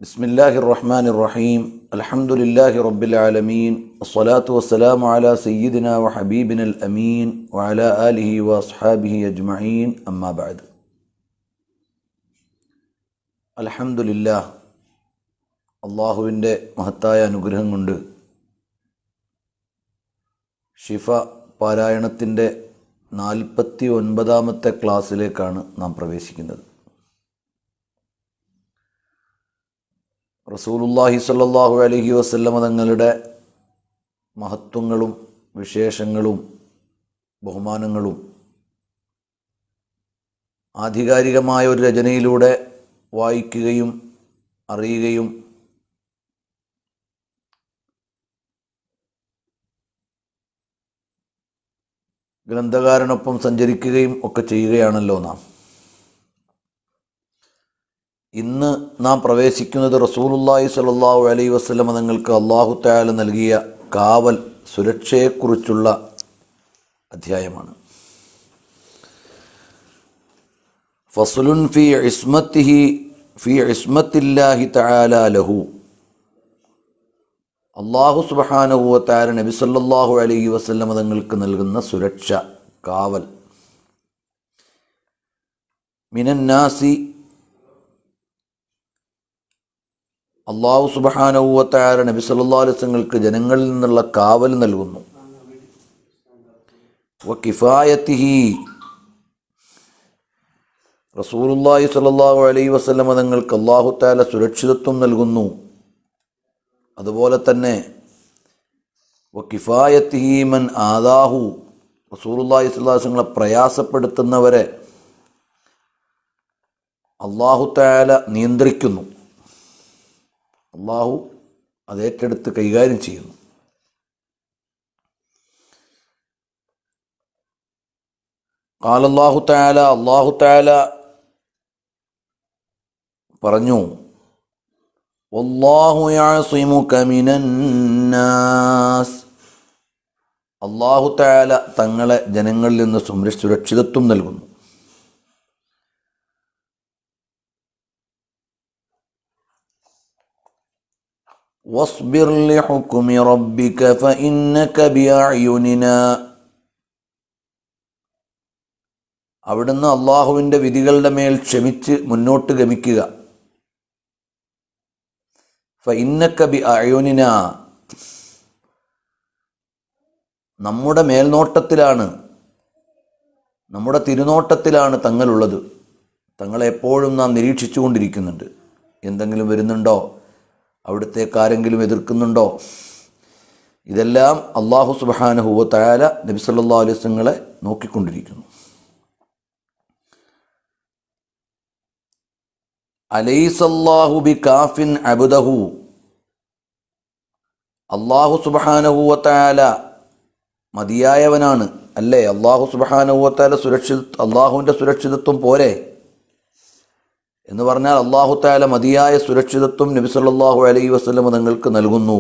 ബിസ്മില്ലാഹിർ റഹ്മാനിർ റഹീം. അൽഹംദുലില്ലാഹി റബ്ബിൽ ആലമീൻ. വസ്സലാത്തു വസ്സലാമു അലാ സയ്യിദിനാ വ ഹബീബിനൽ അമീൻ വ അലാ ആലിഹി വ അസ്ഹാബിഹി അജ്മഈൻ. അമ്മാ ബഅദ്. അൽഹംദുലില്ലാഹ്, അള്ളാഹുവിൻ്റെ മഹത്തായ അനുഗ്രഹം കൊണ്ട് ഷിഫ പാരായണത്തിൻ്റെ 49ാമത്തെ ക്ലാസ്സിലേക്കാണ് നാം പ്രവേശിക്കുന്നത്. റസൂലുള്ളാഹി സ്വല്ലല്ലാഹു അലൈഹി വസല്ലമ തങ്ങളുടെ മഹത്വങ്ങളും വിശേഷങ്ങളും ബഹുമാനങ്ങളും ആധികാരികമായ ഒരു രചനയിലൂടെ വായിക്കുകയും അറിയുകയും ഗ്രന്ഥകാരനൊപ്പം സഞ്ചരിക്കുകയും ഒക്കെ ചെയ്യുകയാണല്ലോ നാം. ഇന്ന് നാം പ്രവേശിക്കുന്നത് റസൂലുള്ളാഹി സ്വല്ലല്ലാഹു അലൈഹി വസല്ലമ തങ്ങൾക്ക് അല്ലാഹു തആല നൽകിയ കാവൽ, സുരക്ഷയെക്കുറിച്ചുള്ള അധ്യായമാണ്. ഫസ്ലുൻ ഫീ ഇസ്മത്തില്ലാഹി തആല ലഹു. അല്ലാഹു സുബ്ഹാനഹു വ തആല നബി സല്ലല്ലാഹു അലൈഹി വസല്ലമ തങ്ങൾക്ക് നൽകുന്ന സുരക്ഷ, കാവൽ. മിനന്നാസി, അള്ളാഹു സുബ്ഹാനഹു വ തആല നബി സല്ലല്ലാഹു അലൈഹി വസല്ലമക്ക് ജനങ്ങളിൽ നിന്നുള്ള കാവൽ നൽകുന്നു. വ കിഫായത്തിഹി, റസൂലുള്ളാഹി സ്വല്ലല്ലാഹു അലൈഹി വസല്ലമ തങ്ങൾക്ക് അള്ളാഹു തആല സുരക്ഷിതത്വം നൽകുന്നു. അതുപോലെ തന്നെ വ കിഫായത്തിഹി മൻ ആദാഹു, റസൂലുള്ളാഹി സ്വല്ലല്ലാഹു അലൈഹി വസല്ലമയെ പ്രയാസപ്പെടുത്തുന്നവരെ അള്ളാഹു തആല നിയന്ത്രിക്കുന്നു. അള്ളാഹു അത് ഏറ്റെടുത്ത് കൈകാര്യം ചെയ്യുന്നു. ഖാല അല്ലാഹു തആല, അല്ലാഹു തആല പറഞ്ഞു, വല്ലാഹു യഅസിമുക മിനന്നാസ്. അല്ലാഹു തആല തങ്ങളെ ജനങ്ങളിൽ നിന്ന് സുരക്ഷിതത്വം നൽകുന്നു. വസ്ബിർ ലിഹുക്മി റബ്ബിക ഫഇന്നക ബിഅഅ്യുനിനാ. അവിടുന്ന് അള്ളാഹുവിൻ്റെ വിധികളുടെ മേൽ ക്ഷമിച്ച് മുന്നോട്ട് ഗമിക്കുക. ഫഇന്നക ബിഅഅ്യുനിനാ, നമ്മുടെ മേൽനോട്ടത്തിലാണ്, നമ്മുടെ തിരുനോട്ടത്തിലാണ് തങ്ങളുള്ളത്. തങ്ങളെപ്പോഴും നാം നിരീക്ഷിച്ചു കൊണ്ടിരിക്കുന്നുണ്ട്. എന്തെങ്കിലും വരുന്നുണ്ടോ, അവിടുത്തേക്ക് ആരെങ്കിലും എതിർക്കുന്നുണ്ടോ, ഇതെല്ലാം അല്ലാഹു സുബ്ഹാനഹു വ തആല നബി സല്ലല്ലാഹു അലൈഹി വസല്ലമയെ നോക്കിക്കൊണ്ടിരിക്കുന്നു. അലൈസല്ലാഹു ബികാഫിൻ അബ്ദഹു. അല്ലാഹു സുബ്ഹാനഹു വ തആല മതിയായവനാണ് അല്ലേ? അല്ലാഹു സുബ്ഹാനഹു വ തആല അല്ലാഹുവിൻ്റെ സുരക്ഷിതത്വം പോരെ എന്ന് പറഞ്ഞാൽ അല്ലാഹു തആല മതിയായ സുരക്ഷിതത്വം നബി സല്ലല്ലാഹു അലൈഹി വസല്ലം തങ്ങൾക്ക് നൽകുന്നു.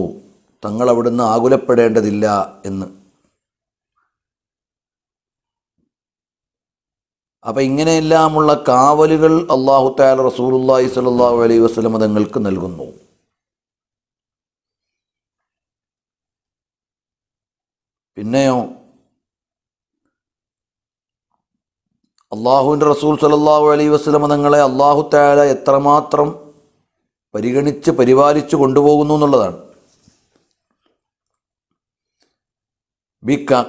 തങ്ങൾ അവിടുന്ന് ആകുലപ്പെടേണ്ടതില്ല എന്ന്. അപ്പം ഇങ്ങനെയെല്ലാമുള്ള കാവലുകൾ അല്ലാഹു തആല റസൂലുള്ളാഹി സ്വല്ലല്ലാഹു അലൈഹി വസല്ലം തങ്ങൾക്ക് നൽകുന്നു. പിന്നെയോ അള്ളാഹുവിൻ്റെ റസൂൽ സ്വല്ലല്ലാഹു അലൈഹി വസല്ലം തങ്ങളെ അല്ലാഹു തആല എത്രമാത്രം പരിഗണിച്ച് പരിപാലിച്ചു കൊണ്ടുപോകുന്നു എന്നുള്ളതാണ്.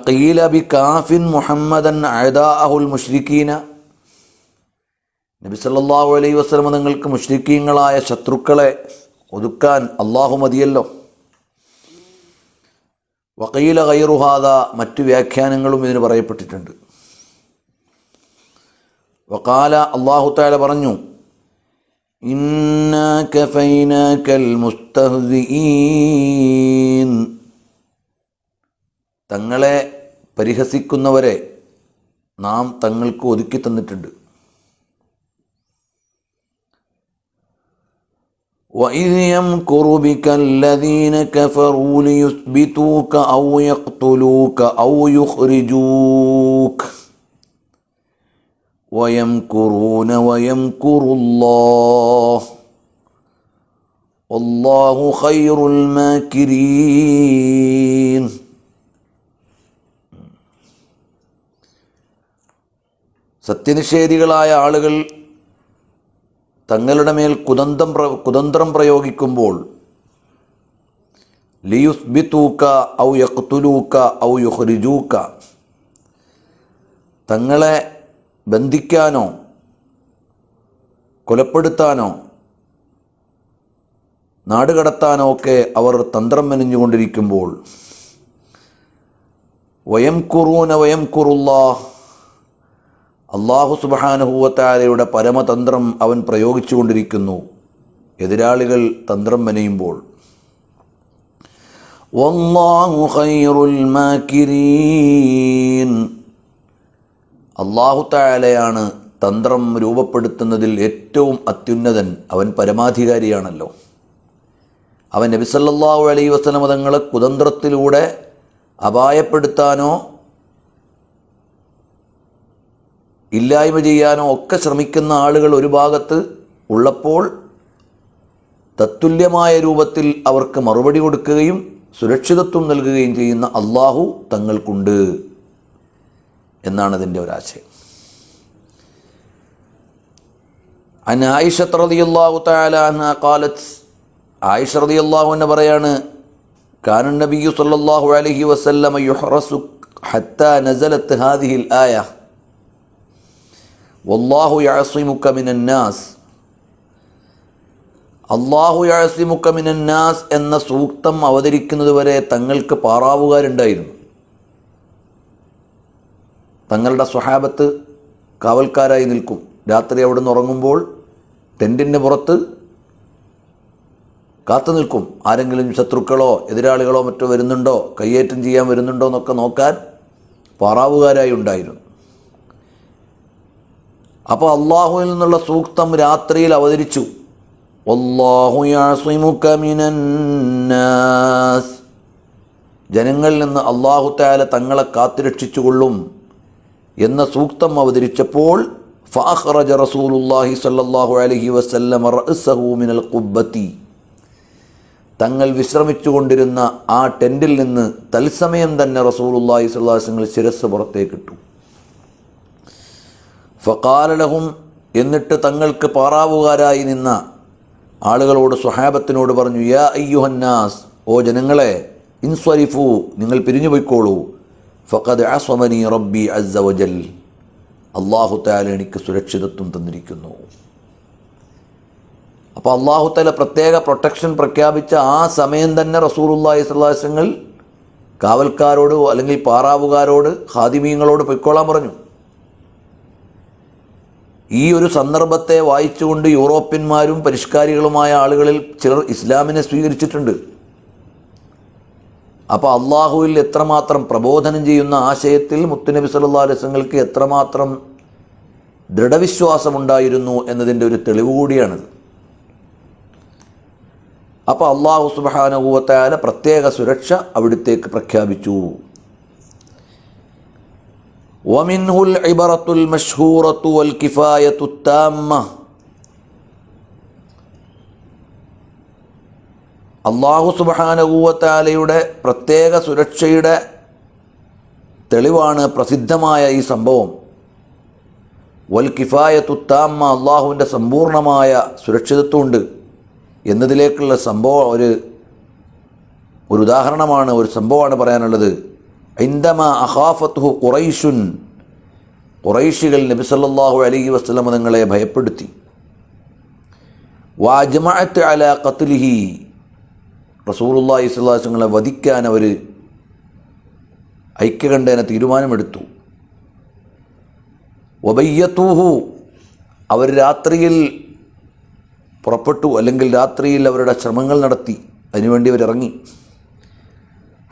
ഖീല ബികാഫിൻ മുഹമ്മദൻ അഅദാഅഹുൽ മുശ്രിക്കീന. നബി സല്ലല്ലാഹു അലൈഹി വസല്ലം തങ്ങൾക്ക് മുശ്രിക്കീങ്ങളായ ശത്രുക്കളെ ഒതുക്കാൻ അള്ളാഹു മതിയല്ലോ. വഖീല ഗൈറു ഹാദാ, മറ്റു വ്യാഖ്യാനങ്ങളും ഇതിന് പറയപ്പെട്ടിട്ടുണ്ട്. വഖാല, അല്ലാഹു തആല പറഞ്ഞു, ഇന്നാ കഫൈനാകൽ മുസ്തഹ്സിഈൻ. തങ്ങളെ പരിഹസിക്കുന്നവരെ നാം തങ്ങൾക്ക് ഒതുക്കി തന്നിട്ടുണ്ട്. വഇദ് യംകുറു ബികല്ലദീന കഫറൂ ലിയുസ്ബിതൂക ഔ യഖ്തുലൂക ഔ യുഖ്രിജൂക വയംകുറൂന വയംകുറുല്ലാഹ്. വല്ലാഹു ഖൈറുൽ മാകിരീൻ. സത്യനിഷേധികളായ ആളുകൾ തങ്ങളുടെ മേൽ കുതന്ത്രം പ്രയോഗിക്കുമ്പോൾ ലിയുസ്ബിതൂക ഔ യഖ്തുലൂക ഔ യുഖ്രിജൂക, തങ്ങളെ ബന്ധിക്കാനോ കൊലപ്പെടുത്താനോ നാടുകടത്താനോ ഒക്കെ അവർ തന്ത്രം മെനഞ്ഞുകൊണ്ടിരിക്കുമ്പോൾ വയംകുറൂന വയംകുറുല്ലാഹ്, അല്ലാഹു സുബ്ഹാനഹു വ തആലയുടെ പരമതന്ത്രം അവൻ പ്രയോഗിച്ചുകൊണ്ടിരിക്കുന്നു എതിരാളികൾ തന്ത്രം മെനയുമ്പോൾ. വല്ലാഹു ഖൈറുൽ മാകിരീൻ, അല്ലാഹു തആലയാണ് തന്ത്രം രൂപപ്പെടുത്തുന്നതിൽ ഏറ്റവും അത്യുന്നതൻ, അവൻ പരമാധികാരിയാണല്ലോ. അവൻ നബി സല്ലല്ലാഹു അലൈഹി വസല്ലം തങ്ങളെ കുതന്ത്രത്തിലൂടെ അപായപ്പെടുത്താനോ ഇല്ലായ്മ ചെയ്യാനോ ഒക്കെ ശ്രമിക്കുന്ന ആളുകൾ ഒരു ഭാഗത്ത് ഉള്ളപ്പോൾ തത്തുല്യമായ രൂപത്തിൽ അവർക്ക് മറുപടി കൊടുക്കുകയും സുരക്ഷിതത്വം നൽകുകയും ചെയ്യുന്ന അല്ലാഹു തങ്ങൾക്കുണ്ട് എന്നാണ് ഇതിൻ്റെ ഒരാശയം. അൻ ആയിഷ റളിയല്ലാഹു തആല അൻഹാ ഖാലത്ത്, ആയിഷ റളിയല്ലാഹു അൻഹ പറയാണ്, കാന നബിയ്യു സല്ലല്ലാഹു അലൈഹി വസല്ലം യുഹ്റസു ഹത്താ നസലത്ത് ഹാദിഹിൽ ആയ വല്ലാഹു യഅസിമുക മിനന്നാസ്. അല്ലാഹു യഅസിമുക മിനന്നാസ് എന്ന സൂക്തം അവതരിക്കുന്നത് വരെ തങ്ങൾക്ക് പാറാവുകാരുണ്ടായിരുന്നു. തങ്ങളുടെ സ്വഹാബത്ത് കാവൽക്കാരായി നിൽക്കും. രാത്രി അവിടെ നിന്ന് ഉറങ്ങുമ്പോൾ ടെൻറ്റിൻ്റെ പുറത്ത് കാത്തു നിൽക്കും. ആരെങ്കിലും ശത്രുക്കളോ എതിരാളികളോ മറ്റോ വരുന്നുണ്ടോ, കയ്യേറ്റം ചെയ്യാൻ വരുന്നുണ്ടോ എന്നൊക്കെ നോക്കാൻ പാറാവുകാരായി ഉണ്ടായിരുന്നു. അപ്പോൾ അള്ളാഹുവിൽ നിന്നുള്ള സൂക്തം രാത്രിയിൽ അവതരിച്ചു. വല്ലാഹു യഅസിമുക മിനന്നാസ്, ജനങ്ങളിൽ നിന്ന് അല്ലാഹു തആല തങ്ങളെ കാത്തുരക്ഷിച്ചുകൊള്ളും എന്ന സൂക്തം അവതരിച്ചപ്പോൾ ഫഅഖ്റജ റസൂലുള്ളാഹി സ്വല്ലല്ലാഹു അലൈഹി വസല്ലം റഅസഹു മിനൽ ഖുബ്ബത്തി, തങ്ങൾ വിശ്രമിച്ചുകൊണ്ടിരുന്ന ആ ടെൻറ്റിൽ നിന്ന് തത്സമയം തന്നെ റസൂലുള്ളാഹി സ്വല്ലല്ലാഹു അലൈഹി വസല്ലം ശിരസ് പുറത്തേക്കിട്ടു. ഫഖാല ലഹും, എന്നിട്ട് തങ്ങൾക്ക് പാറാവുകാരായി നിന്ന ആളുകളോട് സ്വഹാബത്തിനോട് പറഞ്ഞു, യാ അയ്യുഹന്നാസ്, ഓ ജനങ്ങളെ, ഇൻസ്വരിഫു, നിങ്ങൾ പിരിഞ്ഞു പോയിക്കോളൂ. ഫഖദ് അസ്വമനി റബ്ബി അസ്സ വജൽ, അല്ലാഹു തആല എനിക്ക് സുരക്ഷിതത്വം തന്നിരിക്കുന്നു. അപ്പോൾ അല്ലാഹു തആല പ്രത്യേക പ്രൊട്ടക്ഷൻ പ്രഖ്യാപിച്ച ആ സമയം തന്നെ റസൂലുള്ളാഹി സ്വല്ലല്ലാഹു അലൈഹി വസല്ലം കാവൽക്കാരോട് അല്ലെങ്കിൽ പാറാവുകാരോട് ഖാദിമീങ്ങളോട് പൊയ്ക്കോളാൻ പറഞ്ഞു. ഈ ഒരു സന്ദർഭത്തെ വായിച്ചുകൊണ്ട് യൂറോപ്യന്മാരും പരിഷ്കാരികളുമായ ആളുകളിൽ ചിലർ ഇസ്ലാമിനെ സ്വീകരിച്ചിട്ടുണ്ട്. അപ്പോൾ അള്ളാഹുവിൽ എത്രമാത്രം പ്രബോധനം ചെയ്യുന്ന ആശയത്തിൽ മുത്തുനബി സല്ലല്ലാഹു അലൈഹി വസല്ലമക്ക് എത്രമാത്രം ദൃഢവിശ്വാസമുണ്ടായിരുന്നു എന്നതിൻ്റെ ഒരു തെളിവ് കൂടിയാണിത്. അപ്പോൾ അല്ലാഹു സുബ്ഹാനഹു വ തആല പ്രത്യേക സുരക്ഷ അവിടുത്തേക്ക് പ്രഖ്യാപിച്ചു. വമിൻഹുൽ ഇബറത്തുൽ മശ്ഹൂറത്തു വൽ കിഫായത്തു താമ്മ, അല്ലാഹു സുബ്ഹാനഹു വ തആലയുടെ പ്രത്യേക സുരക്ഷയുടെ തെളിവാണ് പ്രസിദ്ധമായ ഈ സംഭവം. വൽ കിഫായത്തു താമ്മ, അല്ലാഹുവിൻ്റെ സമ്പൂർണമായ സുരക്ഷിതത്വമുണ്ട് എന്നതിലേക്കുള്ള സംഭവം ഒരു ഉദാഹരണമാണ്, ഒരു സംഭവമാണ് പറയാനുള്ളത്. ഇൻദമാ അഖാഫത്തുഹു ഖുറൈശുൻ, ഖുറൈശികൾ നബി സല്ലല്ലാഹു അലൈഹി വസല്ലം തങ്ങളെ ഭയപ്പെടുത്തി. വഅജ്മഅത് അലാ ഖത്ലിഹി, റസൂലുള്ളാഹി സ്വല്ലല്ലാഹു അലൈഹി വസല്ലം വധിക്കാൻ അവർ ഐക്യകണ്ഠേന തീരുമാനമെടുത്തു. വബയ്യതൂഹു, അവർ രാത്രിയിൽ പുറപ്പെട്ടു, അല്ലെങ്കിൽ രാത്രിയിൽ അവരുടെ ശ്രമങ്ങൾ നടത്തി, അതിനുവേണ്ടി അവരിറങ്ങി.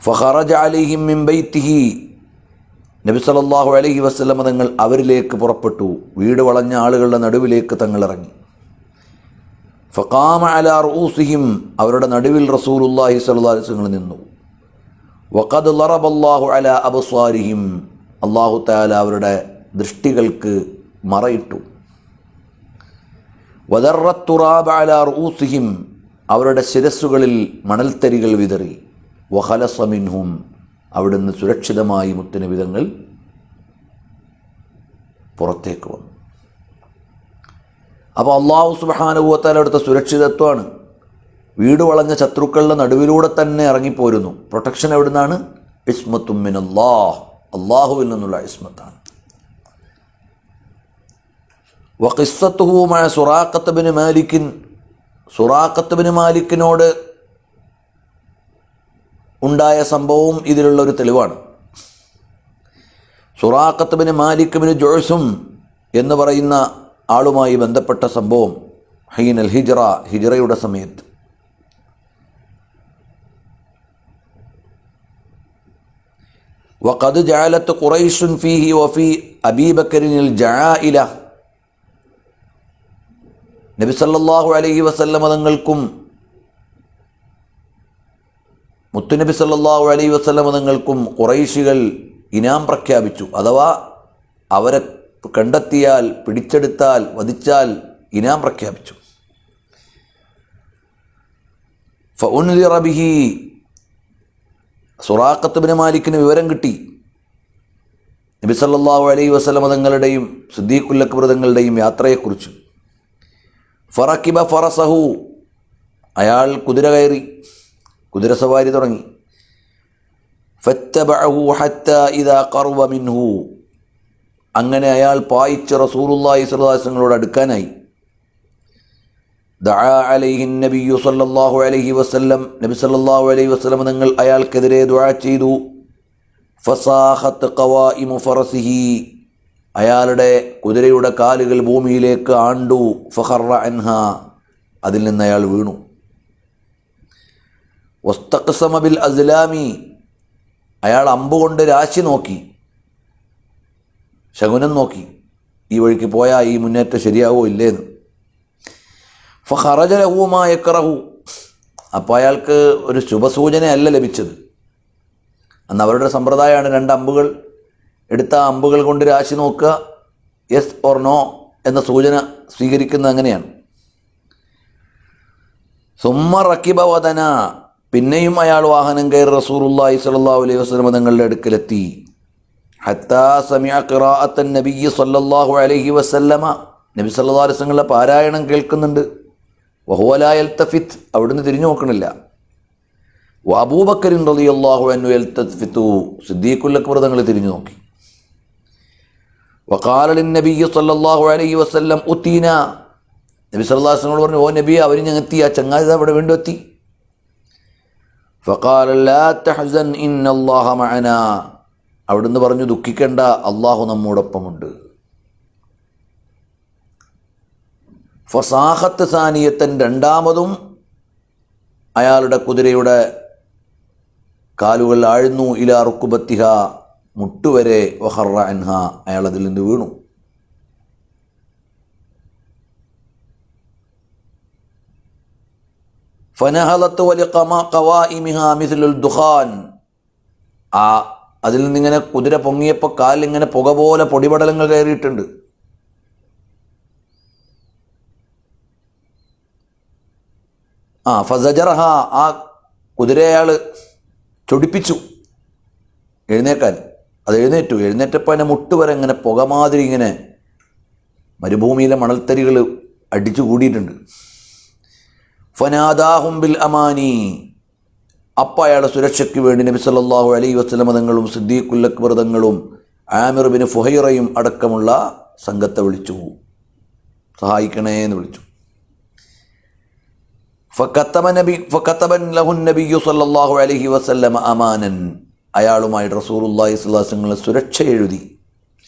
ഫഖറജ അലൈഹിം മിൻ ബൈത്തിഹി, നബി സല്ലല്ലാഹു അലൈഹി വസല്ലം തങ്ങൾ അവരിലേക്ക് പുറപ്പെട്ടു. വീട് വളഞ്ഞ ആളുകളുടെ നടുവിലേക്ക് തങ്ങൾ ഇറങ്ങി. ഫഖാമ അലാ റൂസിഹിം, അവരുടെ നടുവിൽ റസൂലുള്ളാഹി സ്വല്ലല്ലാഹു അലൈഹി വസല്ലം നിന്നു. വഖദ് ലറബല്ലാഹു അലാ അബ്സാരിഹിം, അല്ലാഹു തആല അവരുടെ ദൃഷ്ടികൾക്ക് മറയിട്ടു. വദറത്ത് തുറാബ അലാ റൂസിഹിം, അവരുടെ ശിരസ്സുകളിൽ മണൽത്തരികൾ വിതറി. വഖലസ മിൻഹും, അവിടുന്ന് സുരക്ഷിതമായി മുത്തുനബി തങ്ങൾ പുറത്തേക്ക് വന്നു. അപ്പോൾ അല്ലാഹു സുബ്ഹാനഹു വ തആല അവിടുത്തെ സുരക്ഷിതത്വമാണ്. വീട് വളഞ്ഞ ശത്രുക്കളുടെ നടുവിലൂടെ തന്നെ ഇറങ്ങിപ്പോരുന്നു. പ്രൊട്ടക്ഷൻ എവിടുന്നാണ്? ഇസ്മത്തും മിനല്ലാഹ്, അള്ളാഹുവിൽ നിന്നുള്ള ഇസ്മത്താണ്. വഖിസ്സത്തുഹു മഅ സുറാഖത്ത് ബിൻ മാലിക്കിൻ, സുറാഖത്ത് ബിൻ മാലിക്കിനോട് ഉണ്ടായ സംഭവവും ഇതിലുള്ളൊരു തെളിവാണ്. സുറാഖത്ത് ബിൻ മാലിക് ബിൻ ജുഅ്സും എന്ന് പറയുന്ന ആളുമായി ബന്ധപ്പെട്ട സംഭവം ഹീനൽ ഹിജ്റ, ഹിജ്റയുടെ സമയത്ത് വഖദ് ജഅലത് ഖുറൈശുൻ ഫീഹി വഫീ അബീ ബക്കറിനിൽ ജആഇല, നബി സല്ലല്ലാഹു അലൈഹി വസല്ലമ തങ്ങൾക്കും മുത്തുനബി സല്ലല്ലാഹു അലൈഹി വസല്ലമ തങ്ങൾക്കും ഖുറൈശികൾ ഇനാം പ്രഖ്യാപിച്ചു. അഥവാ അവരെ കണ്ടെത്തിയാൽ, പിടിച്ചെടുത്താൽ, വധിച്ചാൽ ഇനാം പ്രഖ്യാപിച്ചു. ഫഉൻദിറ ബിഹി, സുറാഖത്ത് ബിൻ മാലിക്കിന് വിവരം കിട്ടി നബി സല്ലല്ലാഹു അലൈഹി വസല്ലമ തങ്ങളുടെയും സിദ്ദീഖുൽ അക്ബർ തങ്ങളുടെയും യാത്രയെക്കുറിച്ച്. ഫറക്കിബ ഫറസഹു, അയാൾ കുതിര കയറി, കുതിരസവാരി തുടങ്ങി. ഫത്തബഅഹു ഹത്താ ഇദാ ഖറബ മിൻഹു, അങ്ങനെ അയാൾ പായിച്ച് റസൂലുള്ളാഹി സ്വല്ലല്ലാഹു അലൈഹി വസല്ലമയോട് അടുക്കാനായി. ദഅ അലൈഹി നബിയ്യു സല്ലല്ലാഹു അലൈഹി വസല്ലം, നബി സല്ലല്ലാഹു അലൈഹി വസല്ലം തങ്ങൾ അയാൾക്കെതിരെ ദുആ ചെയ്തു. ഫസാഖത്ത് ഖവായിമു ഫറസിഹി, അയാളുടെ കുതിരയുടെ കാലുകൾ ഭൂമിയിലേക്ക് ആണ്ടു. ഫഖറ അൻഹാ, അതിൽ നിന്ന് അയാൾ വീണു. വസ്തഖ്സമ ബിൽ അസ്ലാമി, അയാൾ അമ്പുകൊണ്ട് രാശി നോക്കി, ശകുനം നോക്കി, ഈ വഴിക്ക് പോയാൽ ഈ മുന്നേറ്റം ശരിയാവോ ഇല്ലേന്ന്. ഫഖറജ ലഹു മാ യക്റഹു, അപ്പോൾ അയാൾക്ക് ഒരു ശുഭസൂചനയല്ല ലഭിച്ചത്. അന്ന് അവരുടെ സമ്പ്രദായമാണ്, രണ്ട് അമ്പുകൾ എടുത്ത അമ്പുകൾ കൊണ്ട് രാശി നോക്കുക, യെസ് ഓർ നോ എന്ന സൂചന സ്വീകരിക്കുന്നത് അങ്ങനെയാണ്. സുമ്മ റക്കിബ വദന, പിന്നെയും അയാൾ വാഹനം കയറി റസൂലുള്ളാഹി സ്വല്ലല്ലാഹു അലൈഹി വസല്ലം തങ്ങളുടെ അടുക്കലെത്തി. ഹത്താ സമിഅ ഖിറാഅത്തൻ നബിയ്യി സ്വല്ലല്ലാഹു അലൈഹി വസല്ലമ, നബി സല്ലല്ലാഹു അലൈഹി വസല്ലമയുടെ പാരായണം കേൾക്കുന്നുണ്ട്. വഹുവ ലാ യൽതഫിത്, അവിടുന്ന് തിരിഞ്ഞു നോക്കണില്ല. അബൂബക്കർ റളിയല്ലാഹു അൻഹു യൽതഫിതു, സിദ്ദീഖുൽ അക്ബർ തങ്ങൾ തിരിഞ്ഞു നോക്കി. വഖാല ലിന്നബിയ്യി സ്വല്ലല്ലാഹു അലൈഹി വസല്ലം ഉത്തീന, നബി സല്ലല്ലാഹു അലൈഹി വസല്ലം പറഞ്ഞു, ഓ നബി, അവർ ഞങ്ങെത്തി, ആ ചങ്ങാതി അവിടെ വീണ്ടും എത്തി. ഫഖാല ലാ തഹ്സൻ ഇന്നല്ലാഹ മഅനാ, അവിടുന്ന് പറഞ്ഞു, ദുഃഖിക്കേണ്ട, അള്ളാഹു നമ്മോടൊപ്പമുണ്ട്. ഫസാഖത്ത് സാനിയത്തൻ, രണ്ടാമതും അയാളുടെ കുതിരയുടെ കാലുകൾ ആഴ്ന്നു. ഇലാ റുക്ബത്തിഹ, മുട്ടുവരെ. വഖറ അൻഹ, അയാൾ അതിൽ നിന്ന് വീണു. ഫനഹലത്ത് ഖവാഇമിഹ മിസ്ലുൽ ദുഖാൻ, അതിൽ നിന്നിങ്ങനെ കുതിര പൊങ്ങിയപ്പോൾ കാലിങ്ങനെ പുക പോലെ പൊടിപടലങ്ങൾ കയറിയിട്ടുണ്ട്. ഫസജറഹ, ആ കുതിരയെ അയാൾ ചൊടിപ്പിച്ചു എഴുന്നേക്കാൻ. അത് എഴുന്നേറ്റു. എഴുന്നേറ്റപ്പോൾ അതിനെ മുട്ടുവരെ ഇങ്ങനെ പുകമാതിരി ഇങ്ങനെ മരുഭൂമിയിലെ മണൽത്തരികൾ അടിച്ചു കൂടിയിട്ടുണ്ട്. ഫനാദാഹും ബിൽ അമാനി, അപ്പം അയാളുടെ സുരക്ഷയ്ക്ക് വേണ്ടി നബി സല്ലല്ലാഹു അലൈഹി വസല്ലം തങ്ങളും സിദ്ദീഖുൽ അക്ബർ തങ്ങളും ആമിർ ബിൻ ഫുഹൈറയും അടക്കമുള്ള സംഘത്തെ വിളിച്ചു, സഹായിക്കണേ എന്ന് വിളിച്ചു. ഫകതബൻ ലഹു നബിയ്യു സല്ലല്ലാഹു അലൈഹി വസല്ലം അമാനൻ, അയാളുമായിട്ട് റസൂലുള്ളാഹി സ്വല്ലല്ലാഹു അലൈഹി വസല്ലം സുരക്ഷ എഴുതി.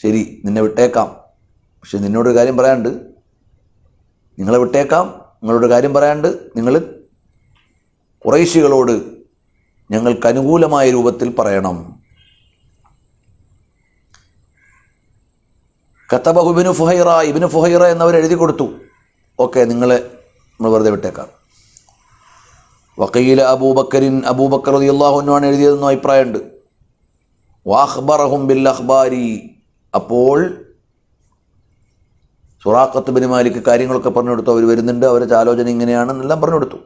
ശരി, നിന്നെ വിട്ടേക്കാം, പക്ഷെ നിന്നോടൊരു കാര്യം പറയാനുണ്ട്. നിങ്ങളെ വിട്ടേക്കാം, നിങ്ങളോട് കാര്യം പറയാനുണ്ട്. നിങ്ങൾ ഖുറൈശികളോട് ഞങ്ങൾക്ക് അനുകൂലമായ രൂപത്തിൽ പറയണം. കതബഹു ഇബ്നു ഫുഹൈറ, ഇബ്നു ഫുഹൈറ എന്നവർ എഴുതി കൊടുത്തു. ഓക്കെ, നിങ്ങളെ നമ്മൾ വെറുതെ വിട്ടേക്കാം. വഖീല അബൂബക്കറിൻ, അബൂബക്കർ റളിയല്ലാഹു അൻഹു ആണ് എഴുതിയതെന്നും അഭിപ്രായമുണ്ട്. വഅഖ്ബറഹും ബിൽ അഖ്ബാരി, അപ്പോൾ സുറാഖത്ത് ബിൻ മാലിക് കാര്യങ്ങളൊക്കെ പറഞ്ഞു കൊടുത്തു. അവർ വരുന്നുണ്ട്, അവരുടെ ആലോചന ഇങ്ങനെയാണെന്നെല്ലാം പറഞ്ഞു കൊടുത്തു.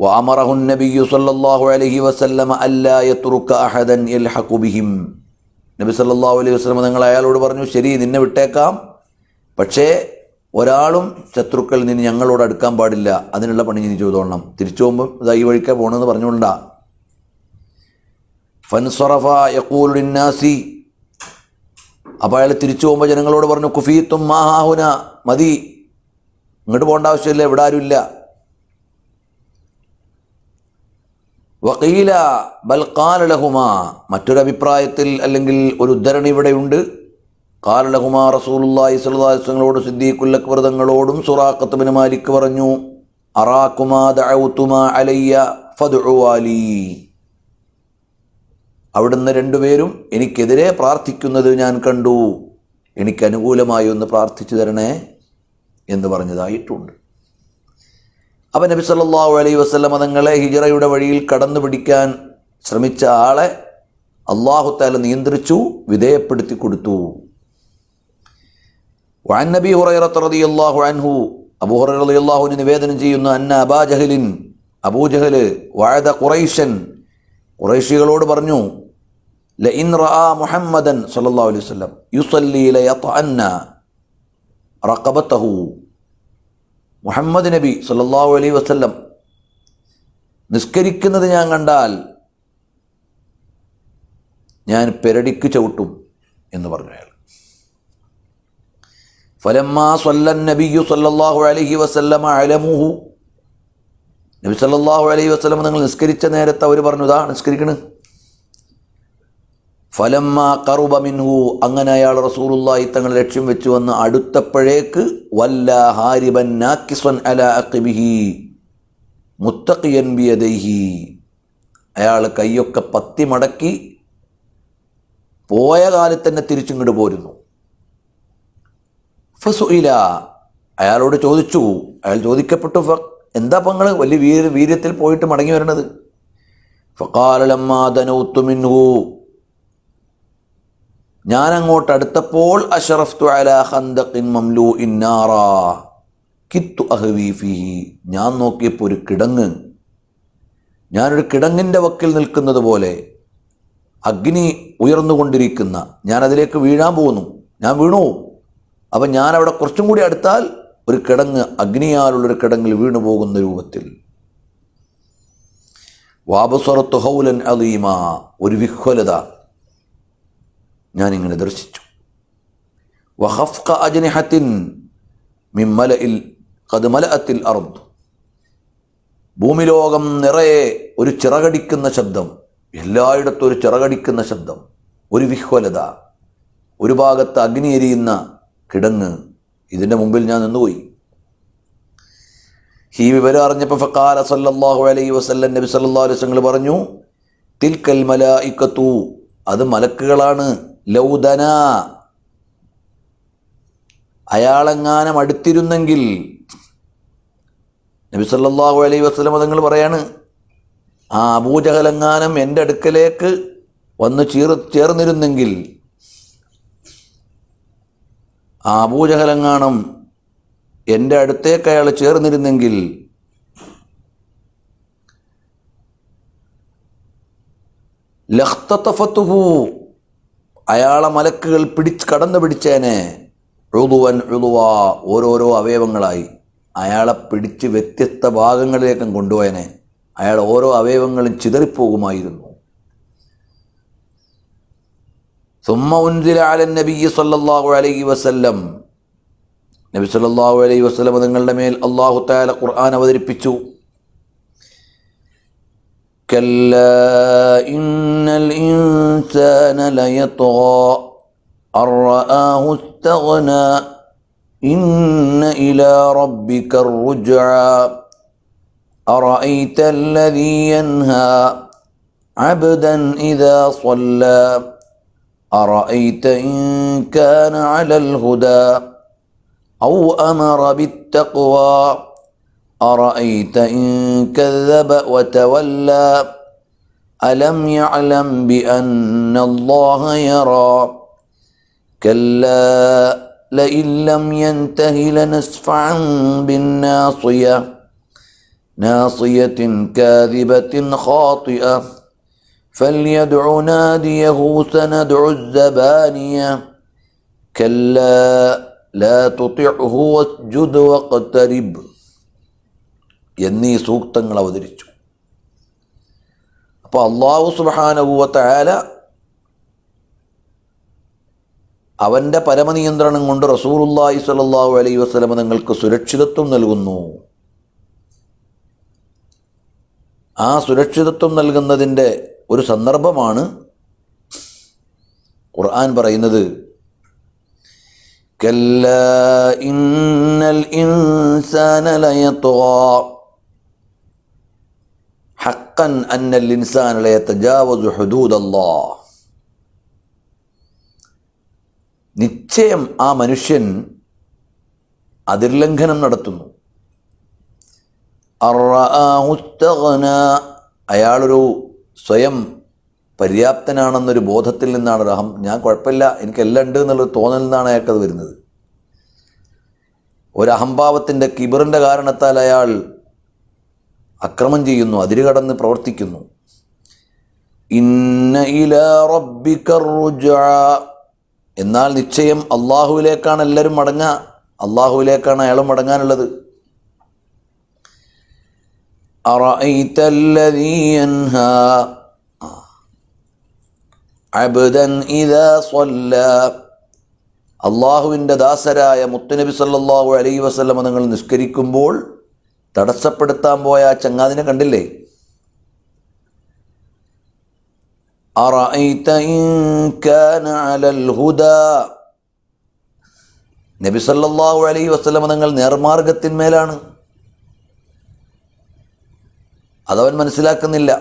വഅമറഹു നബിയ്യു സല്ലല്ലാഹു അലൈഹി വസല്ലമ അല്ലാ യത്റുക അഹദൻ യൽഹഖു ബിഹിം. നബി സല്ലല്ലാഹു അലൈഹി വസല്ലമ നിങ്ങൾ അയാളോട് പറഞ്ഞു, ശരി നിന്നെ വിട്ടേക്കാം, പക്ഷേ ഒരാളും ശത്രുക്കൾ നിന്ന് ഞങ്ങളോട് അടുക്കാൻ പാടില്ല, അതിനുള്ള പണി നീ ചെയ്തോളണം. തിരിച്ചു പോകുമ്പോൾ ഇതാ ഈ വഴിക്കാണ് പോകണമെന്ന് പറഞ്ഞുകൊണ്ടാ. ഫൻസറഫ യഖൂലു ലിന്നാസി, അപ്പോൾ അയാൾ തിരിച്ചു പോകുമ്പോൾ ജനങ്ങളോട് പറഞ്ഞു, കുഫീത്തും മാഹാഹുന, മതി, ഇങ്ങോട്ട് പോകേണ്ട ആവശ്യമില്ല, ഇവിടെ ആരുമില്ല. വഖീല ബൽ ഖാല ലഹുമാ, മറ്റൊരഭിപ്രായത്തിൽ അല്ലെങ്കിൽ ഒരു ഉദ്ധരണി ഇവിടെയുണ്ട്, ഖാല ലഹുമാ റസൂലുള്ളാഹി സ്വല്ലല്ലാഹു അലൈഹി വസല്ലമയോട് സിദ്ദീഖുൽ അക്ബർ തങ്ങളോടും സുറാഖത്ത് ബിൻ മാലിക് പറഞ്ഞു, അറാകുമാ ദഅൗതുമാ അലയ്യ ഫദ്ഉവാലി, അവിടുന്ന് രണ്ടുപേരും എനിക്കെതിരെ പ്രാർത്ഥിക്കുന്നത് ഞാൻ കണ്ടു, എനിക്ക് അനുകൂലമായി ഒന്ന് പ്രാർത്ഥിച്ചു തരണേ എന്ന് പറഞ്ഞതായിട്ടുണ്ട്. അപ്പം നബി സല്ലല്ലാഹു അലൈഹി വസല്ലമ തങ്ങളെ ഹിജ്റയുടെ വഴിയിൽ കടന്നു പിടിക്കാൻ ശ്രമിച്ച ആളെ അല്ലാഹു തആല നിയന്ത്രിച്ചു, വിധേയപ്പെടുത്തി കൊടുത്തു. വഅൻ നബി ഹുറൈറ റളിയല്ലാഹു അൻഹു, അബൂ ഹുറൈറ റളിയല്ലാഹു അൻഹു നിവേദനം ചെയ്യുന്നു, അന്ന അബാ ജഹലിൻ, അബൂജഹൽ വഅദ ഖുറൈശൻ, ഖുറൈശികളോട് പറഞ്ഞു, ലഇൻ റആ മുഹമ്മദൻ സല്ലല്ലാഹു അലൈഹി വസല്ലം യുസല്ലി ലയതഅന്ന റഖബതഹു, മുഹമ്മദ് നബി സല്ലല്ലാഹു അലൈഹി വസല്ലം നിസ്കരിക്കുന്നത് ഞാൻ കണ്ടാൽ ഞാൻ പെരടിക്ക് ചവിട്ടും എന്ന് പറഞ്ഞു അയാൾ. ഫലമ്മാ സ്വല്ലൻ നബിയ്യു സല്ലല്ലാഹു അലൈഹി വസല്ലമ അലമുഹു, നബി സല്ലല്ലാഹു അലൈഹി വസല്ലം നിങ്ങൾ നിസ്കരിച്ച നേരത്തെ അവർ പറഞ്ഞു, ഇതാ നിസ്കരിക്കണ്. ഫലമ്മാ ഖറുബ മിൻഹു, അങ്ങനെ അയാൾ റസൂലുള്ളാഹി തങ്ങൾ ലക്ഷ്യം വെച്ച് വന്ന് അടുത്തപ്പോഴേക്ക് വല്ല ഹാരിബൻ നാക്കിസൻ അലാ അഖിബിഹി മുത്തഖിയൻ ബിയദൈഹി, അയാൾ കൈയൊക്കെ പത്തി മടക്കി പോയ കാലത്ത് തന്നെ തിരിച്ചിങ്ങോട്ട് പോരുന്നു. ഫസുഇല, അയാളോട് ചോദിച്ചു, അയാൾ ചോദിക്കപ്പെട്ടു, എന്താ നിങ്ങൾ വലിയ വീര്യത്തിൽ പോയിട്ട് മടങ്ങി വരണത്? ഫഖാല ലമ്മാ ദനൗതു മിൻഹു, ഞാൻ അങ്ങോട്ട് അടുത്തപ്പോൾ അശറഫ്തു അലാ ഖന്ദഖിൻ മംലൂഇൻ നാറാ കിത്തു അഹ്വി ഫീഹി, ഞാൻ നോക്കിയപ്പോൾ ഒരു കിടങ്ങ്, ഞാനൊരു കിടങ്ങിൻ്റെ വക്കിൽ നിൽക്കുന്നത് പോലെ, അഗ്നി ഉയർന്നുകൊണ്ടിരിക്കുന്ന, ഞാനതിലേക്ക് വീഴാൻ പോകുന്നു, ഞാൻ വീണു. അപ്പം ഞാനവിടെ കുറച്ചും കൂടി അടുത്താൽ ഒരു കിടങ്ങ്, അഗ്നിയാലുള്ളൊരു കിടങ്ങിൽ വീണു പോകുന്ന രൂപത്തിൽ. വാബസറത്തു ഹൗലൻ അലീമ, ഒരു വിഹ്വലത ഞാനിങ്ങനെ ദർശിച്ചു. വഖഫ്ഖ അജ്നിഹത്തിൻ മിൻ മലഇൽ ഖദ് മലഅത്തിൽ അർദ്, ഭൂമിലോകം നിറയെ ഒരു ചിറകടിക്കുന്ന ശബ്ദം, എല്ലായിടത്തും ഒരു ചിറകടിക്കുന്ന ശബ്ദം, ഒരു വിഹ്വലത, ഒരു ഭാഗത്ത് അഗ്നി എരിയുന്ന കിടങ്ങ്, ഇതിൻ്റെ മുമ്പിൽ ഞാൻ നിന്നുപോയി. ഈ വിവരം അറിഞ്ഞപ്പോൾ ഫഖാല സല്ലല്ലാഹു അലൈഹി വസല്ലം, നബി സല്ലല്ലാഹു അലൈഹി വസല്ലം പറഞ്ഞു, തിൽക്കൽ മലായികത്തു, അത് മലക്കുകളാണ്, ലൗദന, അയാളെങ്ങാനും അടുത്തിരുന്നെങ്കിൽ, നബി സല്ലല്ലാഹു അലൈഹി വസല്ലം തങ്ങൾ പറയാണ്, ആ അബൂജഹലെങ്ങാനും എൻ്റെ അടുക്കലേക്ക് വന്ന് ചേർന്നിരുന്നെങ്കിൽ, ആ അബൂജഹലെങ്ങാനും എൻ്റെ അടുത്തേക്ക് അയാൾ ചേർന്നിരുന്നെങ്കിൽ, ലഖ്തതഫതുഹു, അയാളെ മലക്കുകൾ കടന്നു പിടിച്ചേനെ, ഉളുവൻ ഉളുവ, ഓരോരോ അവയവങ്ങളായി അയാളെ പിടിച്ച് വ്യത്യസ്ത ഭാഗങ്ങളിലേക്കും കൊണ്ടുപോയനെ, അയാൾ ഓരോ അവയവങ്ങളും ചിതറിപ്പോകുമായിരുന്നു. സുമ്മ ഉൻസില അലൻ നബിയ്യി സല്ലല്ലാഹു അലൈഹി വസല്ലം, നബി സല്ലല്ലാഹു അലൈഹി വസല്ലം തങ്ങളുടെ മേൽ അല്ലാഹു തആല ഖുർആൻ അവതരിപ്പിച്ചു. كلا إن الإنسان ليطغى أن رآه استغنى إن إلى ربك الرجعى أرأيت الذي ينهى عبدا إذا صلى أرأيت إن كان على الهدى أو أمر بالتقوى أرأيت إن كذب وتولى ألم يعلم بأن الله يرى كلا لئن لم ينته لنسفعا بالناصية നാസിയത്തിൻ കാദിബത്തിൻ ഖാതിഅ فليدع ناديه سندع الزبانية كلا لا تطعه واسجد واقترب എന്നീ സൂക്തങ്ങൾ അവതരിച്ചു. അപ്പോൾ അല്ലാഹു സുബ്ഹാനഹു വ തആല അവൻ്റെ പരമനിയന്ത്രണം കൊണ്ട് റസൂലുള്ളാഹി സ്വല്ലല്ലാഹു അലൈഹി വസല്ലം നിങ്ങൾക്ക് സുരക്ഷിതത്വം നൽകുന്നു. ആ സുരക്ഷിതത്വം നൽകുന്നതിൻ്റെ ഒരു സന്ദർഭമാണ് ഖുർആൻ പറയുന്നത്, കല്ലാ ഇന്നൽ ഇൻസാന ലയത്ഗാ ഹഖ്ഖൻ അന്നൽ ഇൻസാന ലയതജാവസു ഹുദൂദല്ലാഹ്. നിശ്ചയം ആ മനുഷ്യൻ അതിർലംഘനം നടത്തുന്നു. അർറആഹു ഇസ്തഗ്നാ, അയാളൊരു സ്വയം പര്യാപ്തനാണെന്നൊരു ബോധത്തിൽ നിന്നാണ് ഞാൻ കുഴപ്പമില്ല എനിക്കെല്ലാം ഉണ്ട് എന്നുള്ളൊരു തോന്നലിൽ നിന്നാണ് അയാൾക്കത് വരുന്നത്. ഒരഹംഭാവത്തിൻ്റെ കിബറിൻ്റെ കാരണത്താൽ അയാൾ അക്രമം ചെയ്യുന്നു, അതിരുകടന്ന് പ്രവർത്തിക്കുന്നു. ഇന്ന ഇലാ റബ്ബിക റുജ്അ, എന്നാൽ നിശ്ചയം അള്ളാഹുവിലേക്കാണ് എല്ലാവരും മടങ്ങുക, അള്ളാഹുവിലേക്കാണ് അയാളും മടങ്ങാനുള്ളത്. അറഅയ്ത അല്ലദീ യൻഹാ അബ്ദൻ ഇദാ സ്വല്ലാ, അള്ളാഹുവിൻ്റെ ദാസരായ മുത്തുനബി സല്ലല്ലാഹു അലൈഹി വസല്ലം നിങ്ങൾ നിസ്കരിക്കുമ്പോൾ തടസ്സപ്പെടുത്താൻ പോയ ആ ചങ്ങാതിനെ കണ്ടില്ലേ? അറഅയ്ത ഇൻ കാന അലൽ ഹുദാ, നബി സല്ലല്ലാഹു അലൈഹി വസല്ലം നിങ്ങൾ നേർമാർഗത്തിന്മേലാണ്, അതവൻ മനസ്സിലാക്കുന്നില്ല.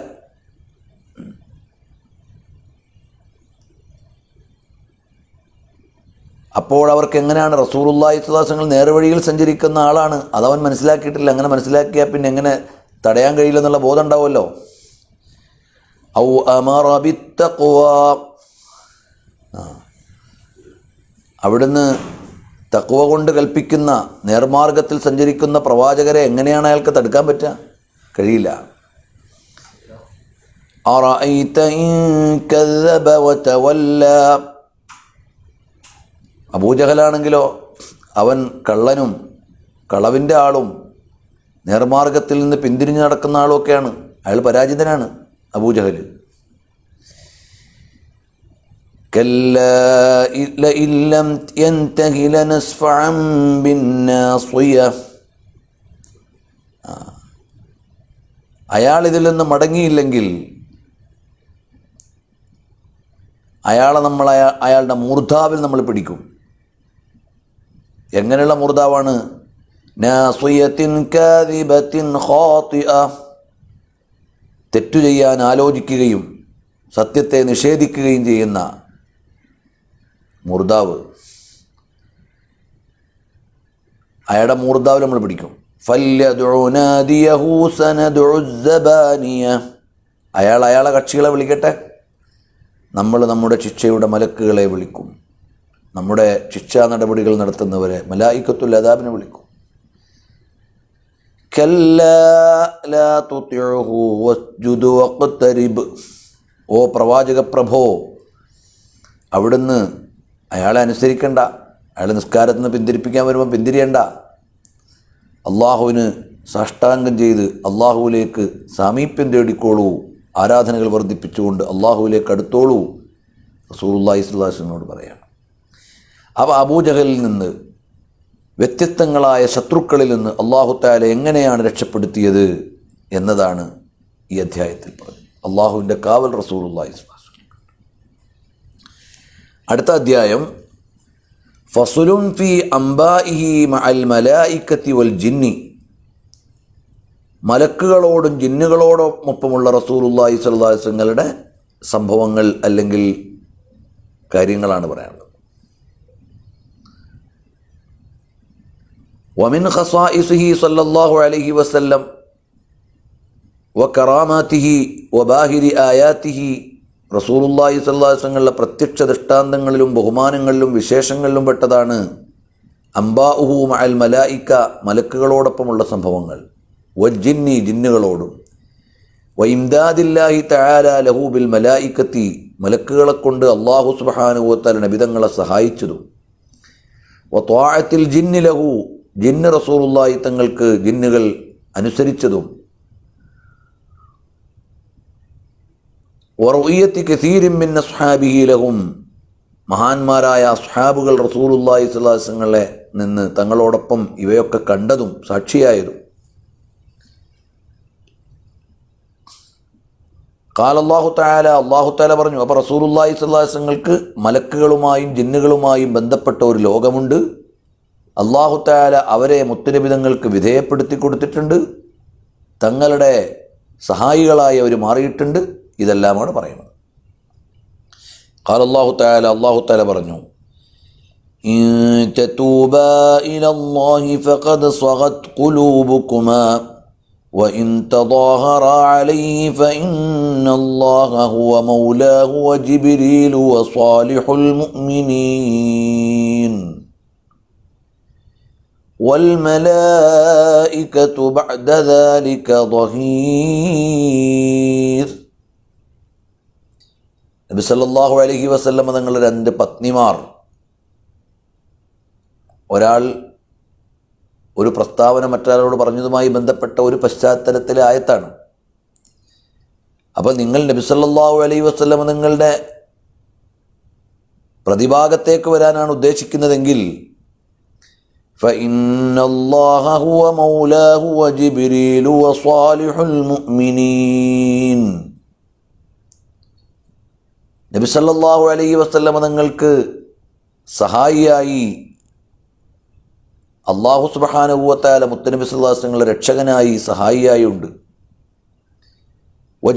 അപ്പോൾ അവർക്ക് എങ്ങനെയാണ് റസൂലുള്ളാഹി സ്വല്ലല്ലാഹു അലൈഹി വസല്ലം നേർവഴിയിൽ സഞ്ചരിക്കുന്ന ആളാണ്, അതവൻ മനസ്സിലാക്കിയിട്ടില്ല. അങ്ങനെ മനസ്സിലാക്കിയാൽ പിന്നെ എങ്ങനെ തടയാൻ കഴിയില്ലെന്നുള്ള ബോധം ഉണ്ടാവുമല്ലോ. ഔ അമറ ബിത്തഖ്വാ, അവിടുന്ന് തഖ്വ കൊണ്ട് കൽപ്പിക്കുന്ന നേർമാർഗത്തിൽ സഞ്ചരിക്കുന്ന പ്രവാചകരെ എങ്ങനെയാണ് അയാൾക്ക് തടുക്കാൻ പറ്റുക? കഴിയില്ല. അറഅയ്ത ഇൻ കദ്ദബ വതവല്ല, അബൂജഹലാണെങ്കിലോ അവൻ കള്ളനും കളവിൻ്റെ ആളും നേർമാർഗത്തിൽ നിന്ന് പിന്തിരിഞ്ഞ് നടക്കുന്ന ആളുമൊക്കെയാണ്. അയാൾ പരാജിതനാണ് അബൂജഹൽ. കല്ലാ ലഇൻ ലം യൻതഹി ലനസ്ഫഅൻ ബിന്നാസിയ, അയാൾ ഇതിൽ നിന്ന് മടങ്ങിയില്ലെങ്കിൽ അയാളുടെ മൂർധാവിൽ നമ്മൾ പിടിക്കും. എങ്ങനെയുള്ള മൂർധാവാണ്? നാസിയത്തിൻ കാദിബത്തിൻ ഖാതിഅ, തെറ്റു ചെയ്യാൻ ആലോചിക്കുകയും സത്യത്തെ നിഷേധിക്കുകയും ചെയ്യുന്ന മൂർധാവ്. അയാളുടെ മൂർധാവിൽ നമ്മൾ പിടിക്കും. ഫല്യദ്ഉ നാദിയഹു സനദ്ഉ അസ്സബാനിയ, അയാളെ കക്ഷികളെ വിളിക്കട്ടെ, നമ്മൾ നമ്മുടെ ശിക്ഷയുടെ മലക്കുകളെ വിളിക്കും. നമ്മുടെ ശിക്ഷാ നടപടികൾ നടത്തുന്നവരെ മലായിക്കത്തുൽ അദാബിനെ വിളിക്കും. കല്ലാ ലാ തുതിഉഹു വസ്ജുദ് വഖ്തരിബ്, ഓ പ്രവാചക പ്രഭോ, അവിടുന്ന് അയാളെ അനുസരിക്കണ്ട, അയാളെ നിസ്കാരത്തിൽ നിന്ന് പിന്തിരിപ്പിക്കാൻ വരുമ്പോൾ പിന്തിരിയണ്ട. അള്ളാഹുവിന് സാഷ്ടാംഗം ചെയ്ത് അള്ളാഹുവിലേക്ക് സാമീപ്യം തേടിക്കോളൂ, ആരാധനകൾ വർദ്ധിപ്പിച്ചുകൊണ്ട് അള്ളാഹുവിലേക്ക് അടുത്തോളൂ റസൂലുള്ളാഹി സ്വല്ലല്ലാഹു അലൈഹി വസല്ലമയോട് പറയാണ്. അപ്പോൾ അബൂജഹലിൽ നിന്ന് വ്യത്യസ്തങ്ങളായ ശത്രുക്കളിൽ നിന്ന് അള്ളാഹു തആല എങ്ങനെയാണ് രക്ഷപ്പെടുത്തിയത് എന്നതാണ് ഈ അധ്യായത്തിൽ പറഞ്ഞത്. അള്ളാഹുവിൻ്റെ കാവൽ റസൂലുള്ളാഹി സ്വല്ലല്ലാഹു അലൈഹി വസല്ലം. അടുത്ത അധ്യായം ഫസ്ലുൻ ഫീ അംബാഇഹി മഅൽ മലായികത്തി വൽ ജിന്നി, മലക്കുകളോടും ജിന്നുകളോടൊപ്പമുള്ള റസൂലുള്ളാഹി സ്വല്ലല്ലാഹു അലൈഹി വസല്ലമയുടെ സംഭവങ്ങൾ അല്ലെങ്കിൽ കാര്യങ്ങളാണ് പറയാനുള്ളത്. വമിൻ ഖസായിസിഹി സ്വല്ലല്ലാഹു അലൈഹി വസല്ലം വകറാമാതിഹി വബാഹിരി ആയാതിഹി, റസൂലുള്ളാഹി സ്വല്ലല്ലാഹു അലൈഹി വസല്ലമയുടെ പ്രത്യക്ഷ ദൃഷ്ടാന്തങ്ങളിലും ബഹുമാനങ്ങളിലും വിശേഷങ്ങളിലും പെട്ടതാണ് അംബാഉഹു മഅൽ മലായിക, മലക്കുകളോടൊപ്പമുള്ള സംഭവങ്ങൾ. വജ്ജിന്നി ജിന്നുകളോടും വഇംദാദില്ലാഹി തആല ലഹു ബിൽ മലായികത്തി മലക്കുകളെ കൊണ്ട് അല്ലാഹു സുബ്ഹാനഹു വ തആല നബിതങ്ങളെ സഹായിച്ചതും വത്വാഅത്തിൽ ജിന്നി ലഹു ജിന്ന് റസൂലുള്ളാഹി തങ്ങൾക്ക് ജിന്നുകൾ അനുസരിച്ചതും വറുഇയത്തി കസീരിൻ മിൻ അസ്ഹാബിഹി ലഹും മഹാന്മാരായ അസ്ഹാബുകൾ റസൂലുള്ളാഹി സ്വല്ലല്ലാഹു അലൈഹി വസല്ലമയെ നിന്ന് തങ്ങളോടൊപ്പം ഇവയൊക്കെ കണ്ടതും സാക്ഷിയായതും ഖാല അല്ലാഹു തആല അല്ലാഹു തആല പറഞ്ഞു, അപ്പോൾ റസൂലുള്ളാഹി സ്വല്ലല്ലാഹു അലൈഹി വസല്ലമക്ക് മലക്കുകളുമായും ജിന്നുകളുമായും ബന്ധപ്പെട്ട ഒരു ലോകമുണ്ട്. അല്ലാഹു തആല അവരെ മുത്തുനബിതങ്ങൾക്ക് വിധേയപ്പെടുത്തി കൊടുത്തിട്ടുണ്ട്, തങ്ങളുടെ സഹായികളായി അവർ മാറിയിട്ടുണ്ട്. ഇതെല്ലാമാണ് പറയുന്നത്. ഖാല അല്ലാഹു തആല പറഞ്ഞു, ഇൻ തതൂബാ ഇലല്ലാഹി ഫഖദ് സ്വഗത് ഖുലൂബുകുമാ وإن تظاهرا عليه فإن الله هو مولاه وجبريل وصالح المؤمنين والملائكة بعد ذلك ظهير. നബി സല്ലല്ലാഹു അലൈഹി വസല്ലം തങ്ങളുടെ രണ്ട് പത്നിമാർ, ഒരാൾ ഒരു പ്രസ്താവന മറ്റൊരാളോട് പറഞ്ഞതുമായി ബന്ധപ്പെട്ട ഒരു പശ്ചാത്തലത്തിലെ ആയത്താണ്. അപ്പോൾ നിങ്ങൾ നബി സല്ലല്ലാഹു അലൈഹി വസല്ലം നിങ്ങളുടെ പ്രതിഭാഗത്തേക്ക് വരാനാണ് ഉദ്ദേശിക്കുന്നതെങ്കിൽ ഫഇന്നല്ലാഹ ഹുവ മൗലാഹു വജിബ്രീലു വസാലിഹുൽ മുഅ്മിനീൻ. നബി സല്ലല്ലാഹു അലൈഹി വസല്ലം നിങ്ങൾക്ക് സഹായിയായി അല്ലാഹു സുബ്ഹാനഹു വ തആല മുത്തനബി സല്ലല്ലാഹു അലൈഹി വസല്ലം രക്ഷകനായി സഹായിയായി ഉണ്ട്.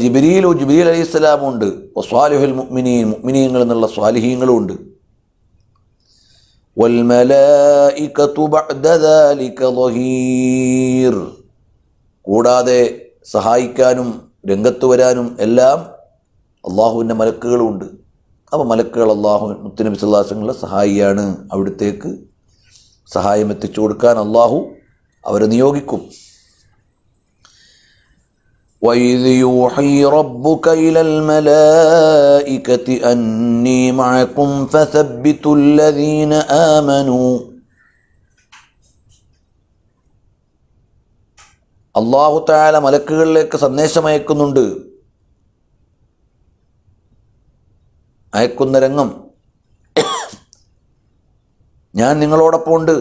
ജിബ്രീൽ അലൈഹിസ്സലാം ഉണ്ട്. വസ്വാലിഹുൽ മുഅ്മിനീൻ മുഅ്മിനീങ്ങൾ എന്നുള്ള സ്വാലിഹീങ്ങളും ഉണ്ട്. വൽ മലായികതു ബഅദ ദാലിക ളഹീർ. കൂടാതെ സഹായിക്കാനും രംഗത്ത് വരാനും എല്ലാം അള്ളാഹുവിൻ്റെ മലക്കുകളുണ്ട്. അപ്പോൾ മലക്കുകൾ അള്ളാഹു മുത്തനബി സല്ലല്ലാഹു അലൈഹി വസല്ലം സഹായിയാണ്. അവിടുത്തേക്ക് സഹായം എത്തിച്ചു കൊടുക്കാൻ അള്ളാഹു അവരെ നിയോഗിക്കും. وَإِذْ يُوحِي رَبُّكَ إِلَى الْمَلَائِكَةِ أَنِّي مَعَكُمْ فَثَبِّتُوا الَّذِينَ آمَنُوا. അള്ളാഹു തആല മലക്കുകളിലേക്ക് സന്ദേശം അയക്കുന്ന രംഗം, ഞാൻ നിങ്ങളോടൊപ്പം ഉണ്ട്,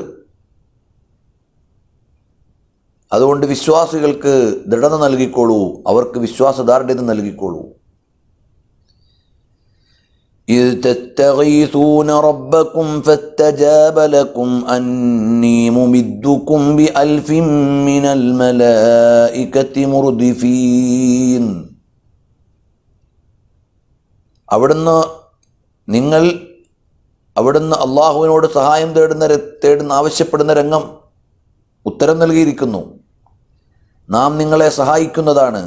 അതുകൊണ്ട് വിശ്വാസികൾക്ക് ദൃഢത നൽകിക്കോളൂ, അവർക്ക് വിശ്വാസദാർഢ്യത നൽകിക്കോളൂ. إذ تستغيثون ربكم فاستجاب لكم أني ممدكم بألف من الملائكة مردفين. അവിടുന്ന് അള്ളാഹുവിനോട് സഹായം തേടുന്ന ആവശ്യപ്പെടുന്ന രംഗം ഉത്തരം നൽകിയിരിക്കുന്നു. നാം നിങ്ങളെ സഹായിക്കുന്നതാണ്.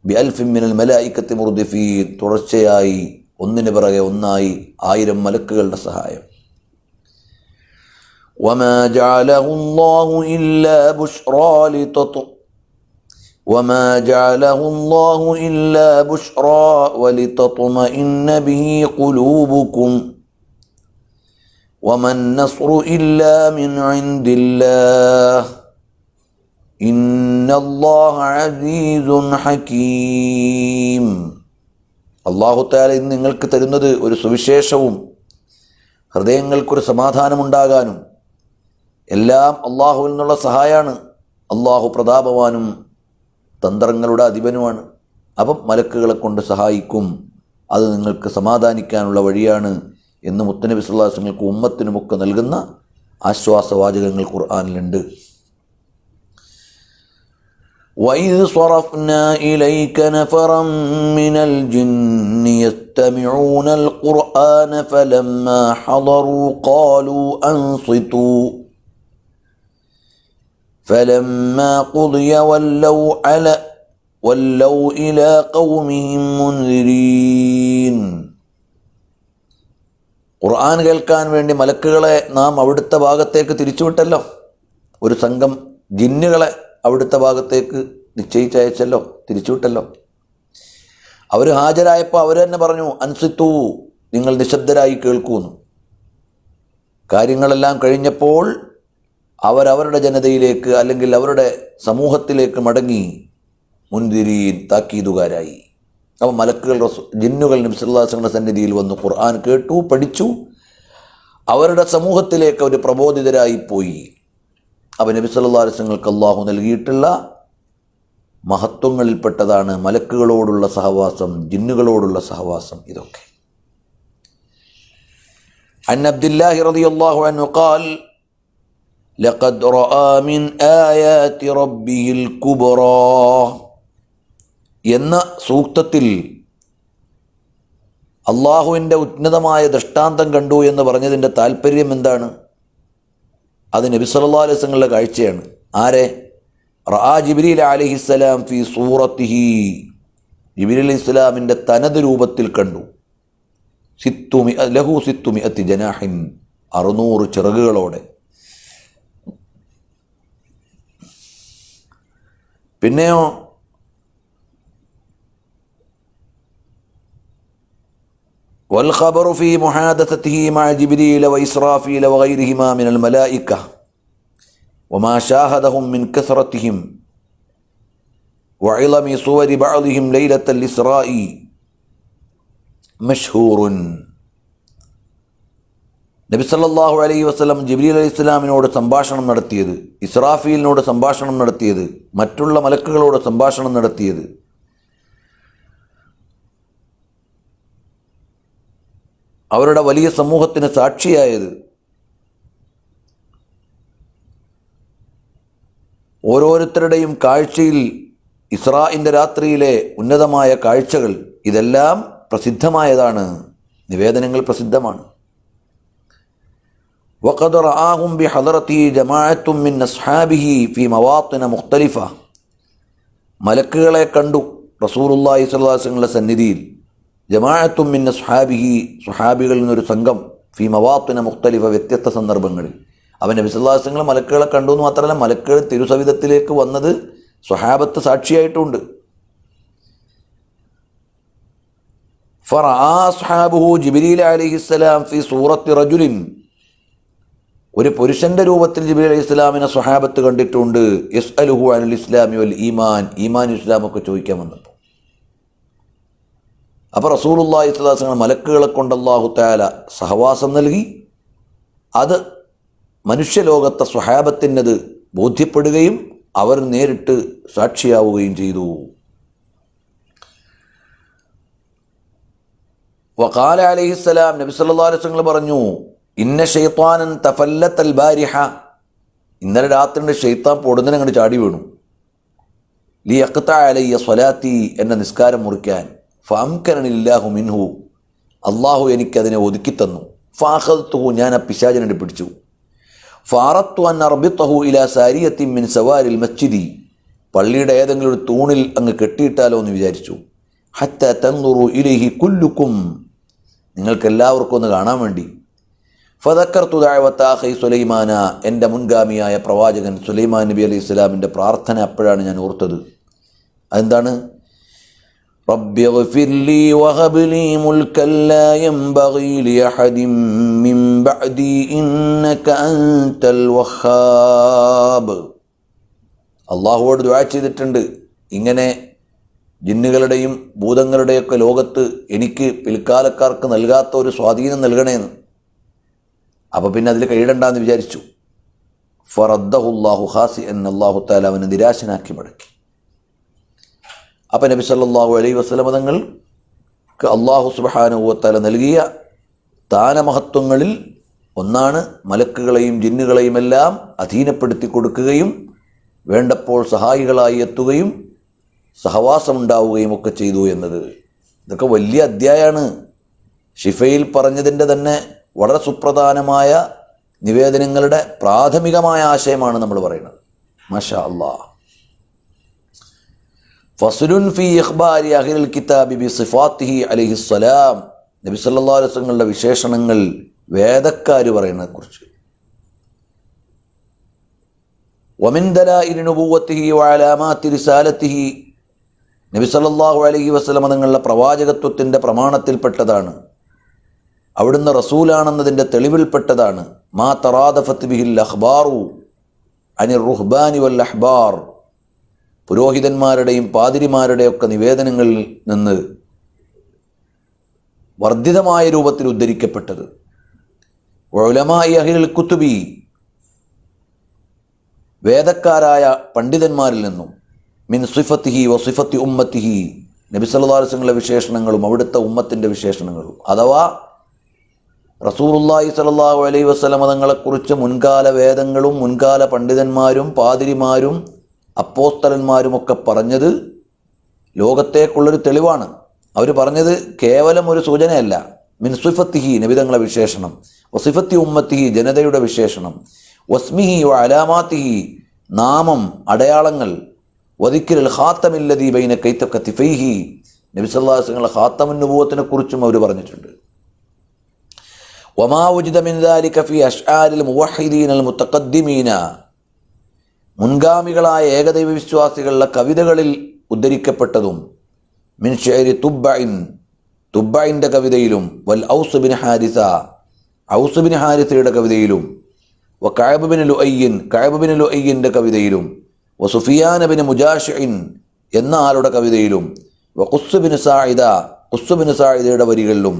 ബിഅൽഫിൻ മിനൽ മലായികത്തി മുർദിഫീൻ. തുടർച്ചയായി ഒന്നിനു പിറകെ ഒന്നായി 1000 മലക്കുകളുടെ സഹായം. വമാ ജഅലഹു അല്ലാഹു ഇല്ലാ ബുശ്റാ വലിതത്മഇന്ന ബിഹി ഖുലൂബുകും വമൻ നസ്റു ഇല്ലാ മിൻ ഇൻദില്ലാഹ് ഇന്നല്ലാഹ അസീസുൻ ഹകീം. അല്ലാഹു തആല ഇന്ന് നിങ്ങൾക്ക് തരുന്നത് ഒരു സുവിശേഷവും ഹൃദയങ്ങൾക്കൊരു സമാധാനമുണ്ടാകാനും എല്ലാം അള്ളാഹുവിൽ നിന്നുള്ള സഹായമാണ്. അള്ളാഹു പ്രതാപവാനും തന്ത്രങ്ങളുടെ അധിപനുമാണ്. അപ്പം മലക്കുകളെ കൊണ്ട് സഹായിക്കും, അത് നിങ്ങൾക്ക് സമാധാനിക്കാനുള്ള വഴിയാണ് എന്ന് മുത്തനബി സല്ലല്ലാഹു അലൈഹി വസല്ലം ഉമ്മത്തിനുമൊക്കെ നൽകുന്ന ആശ്വാസവാചകങ്ങൾ ഖുർആനിലുണ്ട്. وَإِذْ صَرَفْنَا إِلَيْكَ نَفَرًا مِنَ الْجِنِّ يَسْتَمِعُونَ الْقُرْآنَ فَلَمَّا حَضَرُوا قَالُوا أَنصِتُوا فَلَمَّا قُضِيَ وَلَّوْا إِلَى قَوْمِهِمْ مُنذِرِينَ. ഖുർആൻ കേൾക്കാൻ വേണ്ടി മലക്കുകളെ നാം അവിടുത്തെ ഭാഗത്തേക്ക് തിരിച്ചുവിട്ടല്ലോ. ഒരു സംഘം ജിന്നുകളെ അവിടുത്തെ ഭാഗത്തേക്ക് നിശ്ചയിച്ചയച്ചല്ലോ, തിരിച്ചുവിട്ടല്ലോ. അവർ ഹാജരായപ്പോൾ അവർ തന്നെ പറഞ്ഞു, അൻസിത്തു, നിങ്ങൾ നിശബ്ദരായി കേൾക്കൂന്നു. കാര്യങ്ങളെല്ലാം കഴിഞ്ഞപ്പോൾ അവരവരുടെ ജനതയിലേക്ക് അല്ലെങ്കിൽ അവരുടെ സമൂഹത്തിലേക്ക് മടങ്ങി മുൻതിരീൻ, താക്കീതുകാരായി. അപ്പോൾ മലക്കുകൾ, ജിന്നുകൾ നബി സല്ലല്ലാഹു അലൈഹി വസല്ലമയുടെ സന്നിധിയിൽ വന്നു ഖുർആൻ കേട്ടു, പഠിച്ചു, അവരുടെ സമൂഹത്തിലേക്ക് അവർ പ്രബോധിതരായിപ്പോയി. അപ്പോൾ നബി സല്ലല്ലാഹു അലൈഹി വസല്ലമക്ക് അല്ലാഹു നൽകിയിട്ടുള്ള മഹത്വങ്ങളിൽപ്പെട്ടതാണ് മലക്കുകളോടുള്ള സഹവാസം, ജിന്നുകളോടുള്ള സഹവാസം. ഇതൊക്കെ അൻ അബ്ദില്ലാഹി റളിയല്ലാഹു അൻഹു ഖാൽ ലഖദ് റആ മിൻ ആയാതി റബ്ബിഹിൽ കുബ്റാ എന്ന സൂക്തത്തിൽ അള്ളാഹുവിൻ്റെ ഉന്നതമായ ദൃഷ്ടാന്തം കണ്ടു എന്ന് പറഞ്ഞതിൻ്റെ താല്പര്യം എന്താണ്? അത് നബി സല്ലല്ലാഹു അലൈഹി വസല്ലമയുടെ കാഴ്ചയാണ്. ആരെ? റആ ജിബ്രീൽ അലൈഹിസ്സലാം ഫി സൂറത്തിഹി, ജിബ്രീൽ അലൈഹിസ്സലാമിൻ്റെ തനത് രൂപത്തിൽ കണ്ടു. ലഹു 600 ജനാഹിൻ, 600 ചിറകുകളോടെ. പിന്നെയോ والخبر في محادثته مع جبريل وإسرافيل وغيرهما من الملائكة وما شاهدهم من كثرتهم وعظم صور بعضهم ليلة الإسراء مشهور. നബി സല്ലല്ലാഹു അലൈഹി വസല്ലം ജിബ്രീൽ അലൈഹിസ്സലാമിനോട് സംഭാഷണം നടത്തിയത്, ഇസ്രാഫീലിനോട് സംഭാഷണം നടത്തിയത്, മറ്റുള്ള മലക്കുകളോട് സംഭാഷണം നടത്തിയത്, അവരുടെ വലിയ സമൂഹത്തിന് സാക്ഷിയായത്, ഓരോരുത്തരുടെയും കാഴ്ചയിൽ ഇസ്രാഇൻ്റെ രാത്രിയിലെ ഉന്നതമായ കാഴ്ചകൾ, ഇതെല്ലാം പ്രസിദ്ധമായതാണ്, നിവേദനങ്ങൾ പ്രസിദ്ധമാണ്. വഖദ് റആഹും ബിഹദറതിഹി ജമാഅത്തും മിൻ അസ്ഹാബിഹി ഫി മവാത്തിന മുഖ്തലിഫ. മലക്കുകളെ കണ്ടു റസൂലുള്ളാഹി സ്വല്ലല്ലാഹു അലൈഹി വസല്ലമയുടെ സന്നിധിയിൽ. ജമാഅത്തും മിൻ അസ്ഹാബിഹി, സുഹാബികളിൽ നിന്നൊരു സംഘം, ഫി മവാത്തിന മുഖ്തലിഫ, വ്യത്യസ്ത സന്ദർഭങ്ങളിൽ. അവൻ നബി സല്ലല്ലാഹു അലൈഹി വസല്ലം മലക്കുകളെ കണ്ടു എന്ന് മാത്രമല്ല, മലക്കുകൾ തിരുസവിധത്തിലേക്ക് വന്നത് സ്വഹാബത്ത് സാക്ഷിയായിട്ടുണ്ട്. ഫറആ അസ്ഹാബുഹു ജിബ്രീൽ അലൈഹിസ്സലാം ഫി സൂറത്തി റജുലിൻ, ഒരു പുരുഷന്റെ രൂപത്തിൽ ജിബ്രീൽ അലൈഹിസ്സലാമിനെ സ്വഹാബത്ത് കണ്ടിട്ടുണ്ട്. യസ്അലുഹു അനിൽ ഇസ്ലാമി വൽ ഈമാൻ, ഈമാൻ ഇസ്ലാമൊക്കെ ചോദിക്കാൻ വന്നപ്പോൾ. അപ്പോൾ റസൂലുള്ളാഹി സ്വല്ലല്ലാഹു അലൈഹി വസല്ലം മലക്കുകളെ കൊണ്ട് അല്ലാഹു തആല സഹവാസം നൽകി. അത് മനുഷ്യലോകത്തെ സ്വഹാബത്തിനത് ബോധ്യപ്പെടുകയും അവർ നേരിട്ട് സാക്ഷിയാവുകയും ചെയ്തു. വഖാല അലൈഹിസ്സലാം, നബി സല്ലല്ലാഹു അലൈഹി വസല്ലം പറഞ്ഞു, ഇന്ന ശൈത്വാനൻ തഫല്ലത്തൽ ബാരിഹ, ഇന്നലെ രാത്രിയുടെ ഷെയ്ത്താൻ പൊടുന്നനെ അങ്ങോട്ട് ചാടി വീണു. ലി യഖ്തഅ അലയ്യ സ്വലാത്തി, എന്നെ നിസ്കാരം മുറിക്കാൻ. ഫഅംകനനില്ലാഹു മിൻഹു, അള്ളാഹു എനിക്കതിനെ ഒതുക്കിത്തന്നു. ഫഅഖദ്തുഹു, ഞാൻ ആ പിശാചിനെ പിടിച്ചു. ഫഅറദ്തു അൻ അർബിത്തഹു ഇലാ സാരിയത്തിൻ മിൻ സവാരിൽ മസ്ജിദി, പള്ളിയുടെ ഏതെങ്കിലും ഒരു തൂണിൽ അങ്ങ് കെട്ടിയിട്ടാലോ എന്ന് വിചാരിച്ചു. ഹത്ത തൻദുറു ഇലൈഹി കുല്ലുക്കും, നിങ്ങൾക്കെല്ലാവർക്കും ഒന്ന് കാണാൻ വേണ്ടി. ഫദക്കർതു ദഅവത അഖി സുലൈമാന, എൻ്റെ മുൻഗാമിയായ പ്രവാചകൻ സുലൈമാൻ നബി അലൈഹി സ്വലാമിൻ്റെ പ്രാർത്ഥന അപ്പോഴാണ് ഞാൻ ഓർത്തത്. അതെന്താണ്? റബ്ബിഗ്ഫിർ ലീ വഹബ് ലീ മുൽക്കൻ ലാ യൻബഗി ലിഅഹദിൻ മിൻ ബഅദി ഇന്നക അൻതൽ വഹ്ഹാബ്. അള്ളാഹുവോട് ദുആ ചെയ്തിട്ടുണ്ട്, ഇങ്ങനെ ജിന്നുകളുടെയും ഭൂതങ്ങളുടെയൊക്കെ ലോകത്ത് എനിക്ക് പിൽക്കാലക്കാർക്ക് നൽകാത്ത ഒരു സ്വാധീനം നൽകണേന്ന്. അപ്പോൾ പിന്നെ അതിൽ കഴിയണ്ടെന്ന് വിചാരിച്ചു. ഫറദ്ദഹുല്ലാഹു ഖാസിഅൻ, അല്ലാഹു തആല അവനെ നിരാശനാക്കി മടക്കി. അപ്പോൾ നബി സല്ലല്ലാഹു അലൈഹി വസല്ലം തങ്ങൾക്ക് അല്ലാഹു സുബ്ഹാനഹു വ തആല നൽകിയ സ്ഥാനമഹത്വങ്ങളിൽ ഒന്നാണ് മലക്കുകളെയും ജിന്നുകളെയും എല്ലാം അധീനപ്പെടുത്തി കൊടുക്കുകയും വേണ്ടപ്പോൾ സഹായികളായി എത്തുകയും സഹവാസമുണ്ടാവുകയും ഒക്കെ ചെയ്തു എന്നത്. ഇതൊക്കെ വലിയ അധ്യായമാണ്. ഷിഫയിൽ പറഞ്ഞതിൻ്റെ തന്നെ വളരെ സുപ്രധാനമായ നിവേദനങ്ങളുടെ പ്രാഥമികമായ ആശയമാണ് നമ്മൾ പറയുന്നത്. മാഷാ അല്ലാഹ്. ഫസ്ലുൻ ഫി ഇഖ്ബാരി അഹ്ലിൽ കിതാബി ബി സിഫാത്തിഹി അലൈഹിസ്സലാം, നബി സല്ലല്ലാഹു അലൈഹി വസല്ലമയുടെ വിശേഷണങ്ങൾ വേദക്കാർ പറയുന്നതിനെക്കുറിച്ച്. വമിൻ ദലായിലി നുബുവ്വത്തിഹി വഅലാമാത്തി റിസാലത്തിഹി, നബി സല്ലല്ലാഹു അലൈഹി വസല്ലം തങ്ങളുടെ പ്രവാചകത്വത്തിൻ്റെ പ്രമാണത്തിൽപ്പെട്ടതാണ്, അവിടുന്ന് റസൂലാണെന്നതിൻ്റെ തെളിവിൽപ്പെട്ടതാണ് മാ തറാദഫത്ത് ബിഹിൽ അഖ്ബാറു അനിർ റുഹ്ബാനി വൽ അഹ്ബാർ, പുരോഹിതന്മാരുടെയും പാതിരിമാരുടെയൊക്കെ നിവേദനങ്ങളിൽ നിന്ന് വർദ്ധിതമായ രൂപത്തിൽ ഉദ്ധരിക്കപ്പെട്ടത്. ഉലമായി അഹ്ലിൽ കുത്തുബി, വേദക്കാരായ പണ്ഡിതന്മാരിൽ നിന്നും മിൻ സിഫത്തിഹി വ സിഫത്തി ഉമ്മത്തിഹി, നബി സല്ലല്ലാഹു അലൈഹി വസല്ലമയുടെ വിശേഷണങ്ങളും അവിടുത്തെ ഉമ്മത്തിൻ്റെ വിശേഷണങ്ങളും, അഥവാ റസൂലുള്ളാഹി സ്വല്ലല്ലാഹു അലൈഹി വസല്ലം തങ്ങളെക്കുറിച്ച് മുൻകാല വേദങ്ങളും മുൻകാല പണ്ഡിതന്മാരും പാതിരിമാരും അപ്പോസ്തലന്മാരുമൊക്കെ പറഞ്ഞത് ലോകത്തേക്കുള്ളൊരു തെളിവാണ്. അവർ പറഞ്ഞത് കേവലം ഒരു സൂചനയല്ല. മിൻ സിഫത്തിഹി, നബിതങ്ങളെ വിശേഷണം, വസിഫത്തി ഉമ്മത്തിഹി, ജനതയുടെ വിശേഷണം, വസ്മിഹി വ അലാമാത്തിഹി, നാമം അടയാളങ്ങൾ, വദിക്രിൽ ഖാത്തമില്ലദീ ബൈന കത്തിഫൈഹി, നബി സല്ലല്ലാഹു അലൈഹി വസല്ലം ഖാത്തമുൻ നുബുവത്തിനെ കുറിച്ചും അവർ പറഞ്ഞിട്ടുണ്ട്. വമാ വജിദ മിൻ ദാലിക ഫീ അശ്ആരിൽ മുവഹ്ഹിദീനൽ മുതഖദ്ദിമീന, മുൻഗാമികളായ ഏകദൈവ വിശ്വാസികളുടെ കവിതകളിൽ ഉദ്ധരിക്കപ്പെട്ടതും, മിൻ ഷഅരി തുബ്ബഇൻ, തുബ്ബഇൻ്റെ കവിതയിലും, വൽ ഔസ് ബിൻ ഹാരിസ, ഔസ് ബിൻ ഹാരിസയുടെ കവിതയിലും, വ കഅബ് ബിൻ ലുഅയ്യിൻ, കഅബ് ബിൻ ലുഅയ്യിൻ്റെ കവിതയിലും, വ സുഫിയാൻ ബിൻ മുജാഷിഇൻ എന്ന ആളുടെ കവിതയിലും, വ ഖുസ് ബിൻ സാഇദ, ഖുസ് ബിൻ സാഇദയുടെ വരികളിലും,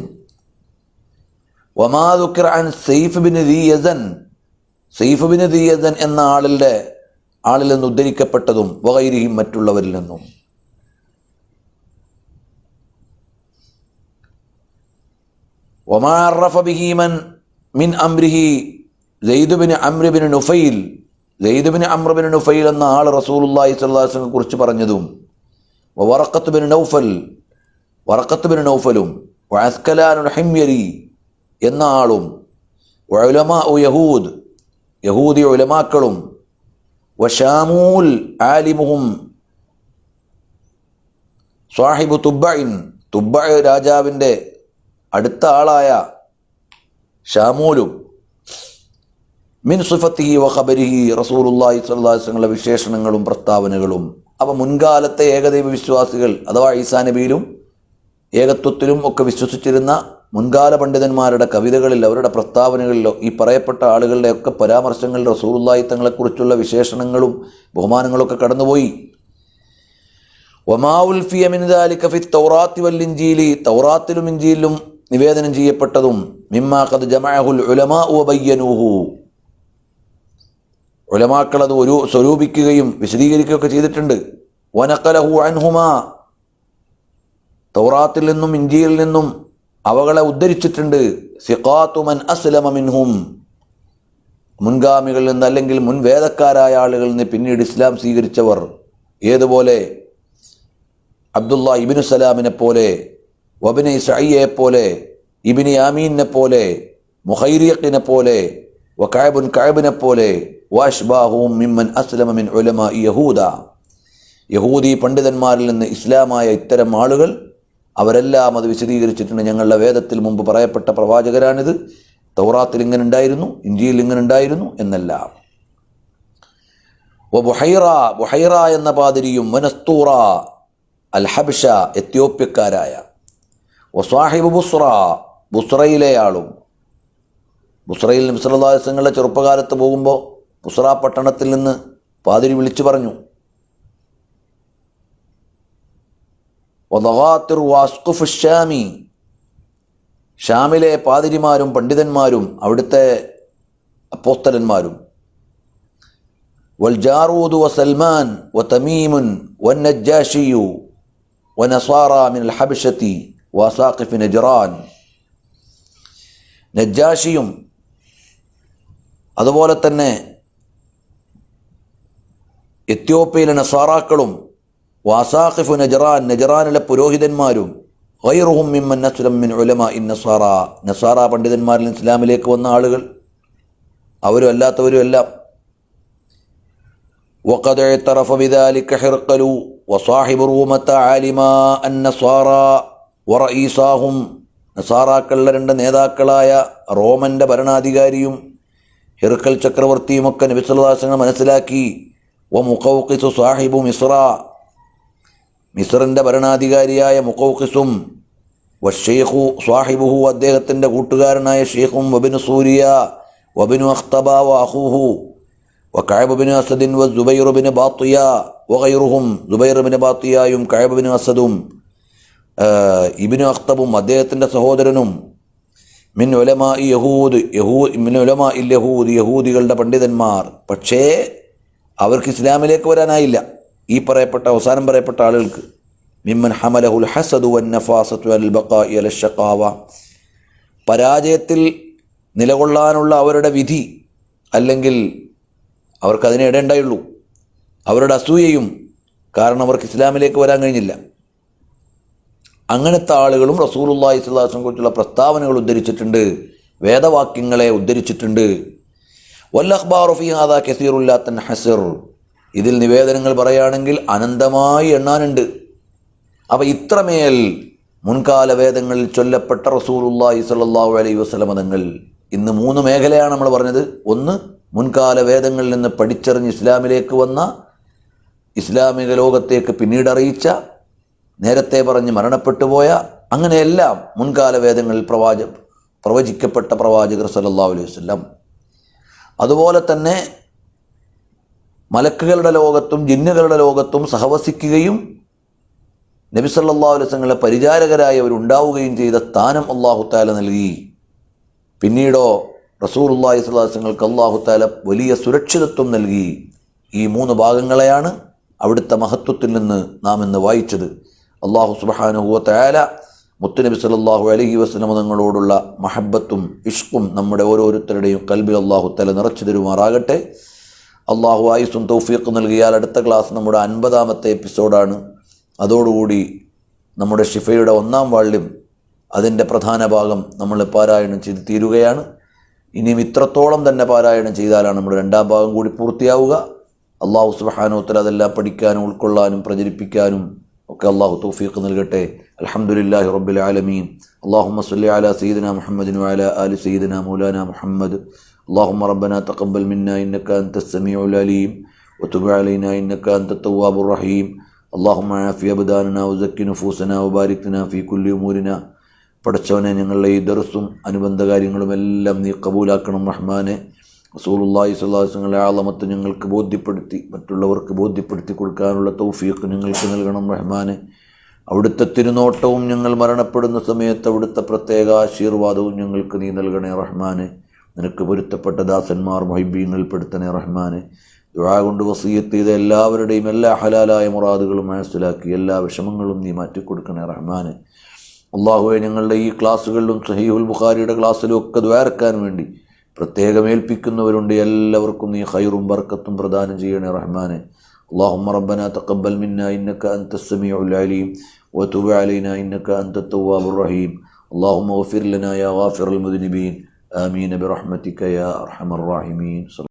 വമാ ദുക്കിറ അൻ സൈഫ് ബിൻ ദി യസൻ, സൈഫ് ബിൻ ദി യസൻ എന്ന ആളിൽ നിന്ന് ഉദ്ധരിക്കപ്പെട്ടതും, വഗൈരിഹിം മറ്റുള്ളവരിൽ നിന്നും. വമാ അറഫ ബിഹി മൻ മിൻ അംരിഹി സെയ്ദ് ബിൻ അംർ ബിൻ നുഫൈൽ, Zaid bin Amr bin Nufail എന്ന ആൾ റസൂലുള്ളാഹി സ്വല്ലല്ലാഹു അലൈഹി വസല്ലം കുറിച്ച് പറഞ്ഞതും, വറഖത്ത് ബിൻ നൗഫൽ, വറഖത്ത് ബിൻ നൗഫലും, വഅസ്കലാനുൽ ഹിംയരി എന്ന ആളും, ഉലമാ യഹൂദ്, യഹൂദി ഉലമാക്കളും, വശാമൂൽ ആലിമുഹും സ്വാഹിബു തുബ്ബഇൻ, തുബ്ബഅ രാജാവിൻ്റെ അടുത്ത ആളായ ഷാമൂലും, മിൻ സിഫത്തിഹി വ ഖബരിഹി, റസൂലുള്ളാഹി സ്വല്ലല്ലാഹു അലൈഹി വസല്ലം വിശേഷണങ്ങളും പ്രസ്താവനകളും. അപ്പോൾ മുൻകാലത്തെ ഏകദൈവ വിശ്വാസികൾ അഥവാ ഈസാ നബിയിലും ഏകത്വത്തിലും ഒക്കെ വിശ്വസിച്ചിരുന്ന മുൻകാല പണ്ഡിതന്മാരുടെ കവിതകളിൽ, അവരുടെ പ്രസ്താവനകളിലോ ഈ പറയപ്പെട്ട ആളുകളുടെയൊക്കെ പരാമർശങ്ങളിൽ റസൂലുള്ളാഹി തങ്ങളെക്കുറിച്ചുള്ള വിശേഷണങ്ങളും ബഹുമാനങ്ങളൊക്കെ കടന്നുപോയി. വമാ ഉൽഫിയ മിൻ ദാലിക ഫി തൗറാത്തി വൽ ഇൻജീലി, തൗറാത്തിലും ഇൻജീലിലും നിവേദനം ചെയ്യപ്പെട്ടതും, മിമ്മാ ഖദ് ജമഅഹുൽ ഉലമാഉ വബയ്യനൂഹു, ഉലമാക്കൾ അത് ഒരു സ്വരൂപിക്കുകയും വിശദീകരിക്കുകയൊക്കെ ചെയ്തിട്ടുണ്ട്. വനഖലഹു അൻഹുമാ, തൗറാത്തിൽ നിന്നും ഇൻജീലിൽ നിന്നും അവകളെ ഉദ്ധരിച്ചിട്ടുണ്ട്. സിഖാത്തു മൻ അസ്ലമ മിൻഹും, മുൻഗാമികളിൽ നിന്ന് അല്ലെങ്കിൽ മുൻവേദക്കാരായ ആളുകളിൽ നിന്ന് പിന്നീട് ഇസ്ലാം സ്വീകരിച്ചവർ, ഏതുപോലെ അബ്ദുള്ള ഇബ്നു സലാമിനെ പോലെ, വബ്നെ സഈയെ പോലെ, ഇബ്നി യാമീനെ പോലെ, മുഖൈരിഖിനെ പോലെ, വകഅബുൻ കഅബിനെ പോലെ, വഅശ്ബാഹും മിമ്മൻ അസ്ലമ മിൻ ഉലമാഇ യഹൂദ, യഹൂദി പണ്ഡിതന്മാരിൽ നിന്ന് ഇസ്ലാമായ ഇത്തരം ആളുകൾ അവരെല്ലാം അത് വിശദീകരിച്ചിട്ടുണ്ട്. ഞങ്ങളുടെ വേദത്തിൽ മുമ്പ് പറയപ്പെട്ട പ്രവാചകരാണിത്, തൗറാത്തിൽ ഇങ്ങനെ ഉണ്ടായിരുന്നു, ഇൻജീലിൽ ഇങ്ങനെ ഉണ്ടായിരുന്നു എന്നെല്ലാം. ബുഹൈറ, ബുഹൈറ എന്ന പാതിരിയും, വനസ്തൂറ അൽ ഹബ്ഷ, എത്യോപ്യക്കാരായ, വസാഹിബ് ബുസ്ര, ബുസ്രയിലെ ആളും. ബുസ്രയിൽ നബി സല്ലല്ലാഹു അലൈഹി വസല്ലം ചെറുപ്പകാലത്ത് പോകുമ്പോൾ ബുസ്ര പട്ടണത്തിൽ നിന്ന് പാതിരി വിളിച്ചു പറഞ്ഞു, വദഗാത്തിർ വഅസ്ഖുഫ് ഷാമി, ഷാമിലെ പാതിരിമാരും പണ്ഡിതന്മാരും അവിടുത്തെ അപ്പോസ്തലന്മാരും, വൽ ജാറൂദ് വസൽമാൻ വതമീമുൻ വന്നജാഷിയു വനസാറ മിനൽ ഹബ്ശതി വസാഖിഫ് നജ്റാൻ, നജ്ജാഷിയും അതുപോലെ തന്നെ എത്യോപ്യയിലെ നസാറാക്കളും, വസാഖിഫ് നജ്റാൻ, നജ്റാനിലെ പുരോഹിതന്മാരും, ഗൈറുഹും മിമ്മൻ അസ്ലമ മിൻ ഉലമാഇ നസാറ, നസാറ പണ്ഡിതന്മാരിൽ ഇസ്ലാമിലേക്ക് വന്ന ആളുകൾ, അവരും അല്ലാത്തവരും എല്ലാം. വഖദ് ഇഅ്തറഫ ബിദാലിക ഹിർഖലു വസാഹിബു റൂമത ആലിമാ അന്നസാറ വറഈസാഹും, നസാറാക്കളുടെ രണ്ട് നേതാക്കളായ റോമൻ്റെ ഭരണാധികാരിയും ഹിർഖൽ ചക്രവർത്തിയുമൊക്കെ നബി സല്ലല്ലാഹു അലൈഹി വസല്ലം മനസ്സിലാക്കി മുഖൗഖിസു സാഹിബു മിസ്ര, മിസ്റിൻ്റെ ഭരണാധികാരിയായ മുഖൗഖിസും വഷെയ്ഖു സ്വാഹിബുഹു, അദ്ദേഹത്തിൻ്റെ കൂട്ടുകാരനായ ഷെയ്ഖും വബിനു സൂരിയ വബിനു അഖ്തബ വഅഖൂഹു വകഅബ് ബിൻ അസദിൻ വസുബൈർ ബിൻ ബാത്തിയ വഗൈറുഹും, സുബൈർ ബിൻ ബാത്തിയായും കഅബ് ബിൻ അസദും ഇബ്നു അഖ്തബും അദ്ദേഹത്തിൻ്റെ സഹോദരനും മിൻ ഉലമാഇ യഹൂദ് മിൻ ഉലമാഇൽ യഹൂദ്, യഹൂദികളുടെ പണ്ഡിതന്മാർ. പക്ഷേ അവർക്ക് ഇസ്ലാമിലേക്ക് വരാനായില്ല. ഈ പറയപ്പെട്ട അവസാനം പറയപ്പെട്ട ആളുകൾക്ക് മിമ്മൻ ഹമലഹുൽ ഹസദു വന്നഫാസത്തു അൽ ബഖാഇ അല ശഖാവ, പരാജയത്തിൽ നിലകൊള്ളാനുള്ള അവരുടെ വിധി, അല്ലെങ്കിൽ അവർക്കതിനെ ഇടേണ്ടായുള്ളൂ, അവരുടെ അസൂയയും കാരണം അവർക്ക് ഇസ്ലാമിലേക്ക് വരാൻ കഴിഞ്ഞില്ല. അങ്ങനത്തെ ആളുകളും റസൂലുള്ളാഹി സ്വല്ലല്ലാഹു അലൈഹി വസല്ലം കുറിച്ചുള്ള പ്രസ്താവനകൾ ഉദ്ധരിച്ചിട്ടുണ്ട്, വേദവാക്യങ്ങളെ ഉദ്ധരിച്ചിട്ടുണ്ട്. വല്ലഖ്ബാറു ഫീ ഹാദാ കസീറുൻ ലാ തൻഹസിർ, ഇതിൽ നിവേദനങ്ങൾ പറയുകയാണെങ്കിൽ അനന്തമായി എണ്ണാനുണ്ട്. അപ്പോൾ ഇത്രമേൽ മുൻകാല വേദങ്ങളിൽ ചൊല്ലപ്പെട്ട റസൂലുള്ളാഹി സ്വല്ലല്ലാഹു അലൈഹി വസല്ലം തങ്ങൾ. ഇന്ന് 3 മേഖലയാണ് നമ്മൾ പറഞ്ഞത്. ഒന്ന്, മുൻകാല വേദങ്ങളിൽ നിന്ന് പഠിച്ചറിഞ്ഞ് ഇസ്ലാമിലേക്ക് വന്ന, ഇസ്ലാമിക ലോകത്തേക്ക് പിന്നീട് അറിയിച്ച, നേരത്തെ പറഞ്ഞ് മരണപ്പെട്ടു പോയ, അങ്ങനെയെല്ലാം മുൻകാല വേദങ്ങളിൽ പ്രവചിക്കപ്പെട്ട പ്രവാചകർ സല്ലല്ലാഹു അലൈഹി വസല്ലം. അതുപോലെ തന്നെ മലക്കുകളുടെ ലോകത്തും ജിന്നുകളുടെ ലോകത്തും സഹവസിക്കുകയും നബി സല്ലല്ലാഹു അലൈഹി വസല്ലമയുടെ പരിചാരകരായി അവരുണ്ടാവുകയും ചെയ്ത സ്ഥാനം അല്ലാഹു തആല നൽകി. പിന്നീടോ റസൂലുള്ളാഹി സ്വല്ലല്ലാഹു അലൈഹി വസല്ലമക്ക് അല്ലാഹു തആല വലിയ സുരക്ഷിതത്വം നൽകി. ഈ 3 ഭാഗങ്ങളെയാണ് അവിടുത്തെ മഹത്വത്തിൽ നിന്ന് നാം ഇന്ന് വായിച്ചത്. അല്ലാഹു സുബ്ഹാനഹു വ തആല മുത്തുനബി സല്ലല്ലാഹു അലൈഹി വസല്ലം തങ്ങളോടുള്ള മഹബ്ബത്തും ഇഷ്കും നമ്മുടെ ഓരോരുത്തരുടെയും കൽബിൽ അല്ലാഹു തആല നിറച്ചു തരുമാറാകട്ടെ. അല്ലാഹു ആയുസ്സും തൗഫീഖ് നൽകിയാൽ അടുത്ത ക്ലാസ് നമ്മുടെ 50-ാമത്തെ എപ്പിസോഡാണ്. അതോടുകൂടി നമ്മുടെ ഷിഫയുടെ 1-ാം വാള്യം, അതിൻ്റെ പ്രധാന ഭാഗം നമ്മൾ പാരായണം ചെയ്ത് തീരുകയാണ്. ഇനിയും ഇത്രത്തോളം തന്നെ പാരായണം ചെയ്താലാണ് നമ്മുടെ 2-ാം ഭാഗം കൂടി പൂർത്തിയാവുക. അല്ലാഹു സുബ്ഹാനഹു വ തആല അതെല്ലാം പഠിക്കാനും ഉൾക്കൊള്ളാനും പ്രചരിപ്പിക്കാനും ഒക്കെ അല്ലാഹു തൗഫീഖ് നൽകട്ടെ. അൽഹംദുലില്ലാഹി റബ്ബിൽ ആലമീൻ. അല്ലാഹുമ്മ സ്വല്ലി അലാ സയ്യിദിനാ മുഹമ്മദിൻ വഅലാ ആലി സയ്യിദിനാ മൗലാനാ മുഹമ്മദ്. അല്ലാഹുമ്മ റബ്ബനാ തഖബ്ബൽ മിന്നാ ഇന്നക അൻതസ് സമീഉൽ അലീം വതുബ് അലൈനാ ഇന്നക അൻതത് തവ്വാബുർ റഹീം. അല്ലാഹുമ്മ ആഫി അബ്ദാനനാ വസക്കി നുഫൂസനാ വബാരിക് ലനാ ഫീ കുല്ലി ഉമൂരിനാ. പടച്ചവനെ, ഞങ്ങളുടെ ഈ ദർസും അനുബന്ധ കാര്യങ്ങളും എല്ലാം നീ കബൂലാക്കണം റഹ്മാനെ. റസൂലുള്ളാഹി സ്വല്ലല്ലാഹു അലൈഹി വസല്ലം ആളമത്ത് ഞങ്ങൾക്ക് ബോധ്യപ്പെടുത്തി മറ്റുള്ളവർക്ക് ബോധ്യപ്പെടുത്തി കൊടുക്കാനുള്ള തൗഫീഖ് ഞങ്ങൾക്ക് നൽകണം റഹ്മാനെ. അവിടുത്തെ തിരുനോട്ടവും ഞങ്ങൾ മരണപ്പെടുന്ന സമയത്ത് അവിടുത്തെ പ്രത്യേക ആശീർവാദവും ഞങ്ങൾക്ക് നീ നൽകണേ റഹ്മാനെ. നിനക്ക് പൊരുത്തപ്പെട്ട ദാസന്മാർ മുഹിബ്ബീങ്ങളിൽ പെടുത്തണേ റഹ്മാനെ. ദുആ കൊണ്ട് വസിയത്ത് ചെയ്ത എല്ലാവരുടെയും എല്ലാ ഹലാലായ മുറാദുകളും മനസ്സിലാക്കി എല്ലാ വിഷമങ്ങളും നീ മാറ്റിക്കൊടുക്കണേ റഹ്മാനെ. അല്ലാഹുവേ, ഞങ്ങളുടെ ഈ ക്ലാസ്സുകളിലും സഹീഹുൽ ബുഖാരിയുടെ ക്ലാസ്സിലും ഒക്കെ ദ്വാരക്കാൻ വേണ്ടി പ്രത്യേകം ഏൽപ്പിക്കുന്നവരുണ്ട്. എല്ലാവർക്കും നീ ഖൈറും ബർക്കത്തും പ്രദാനം ചെയ്യണേ റഹ്മാനെ. അല്ലാഹുമ്മ റബ്ബനാ തഖബ്ബൽ മിന്നാ ഇന്നക അൻതസ് സമീഉൽ അലീം വതുബ് അലൈനാ ഇന്നക അൻതത് തവ്വാബുർ റഹീം. അല്ലാഹുമ്മഗ്ഫിർ ലനാ യാ ഗാഫിറൽ മുദ്നിബീൻ. ആമീൻ ബിറഹ്മതിക യാ അർഹമർ റഹീമീൻ.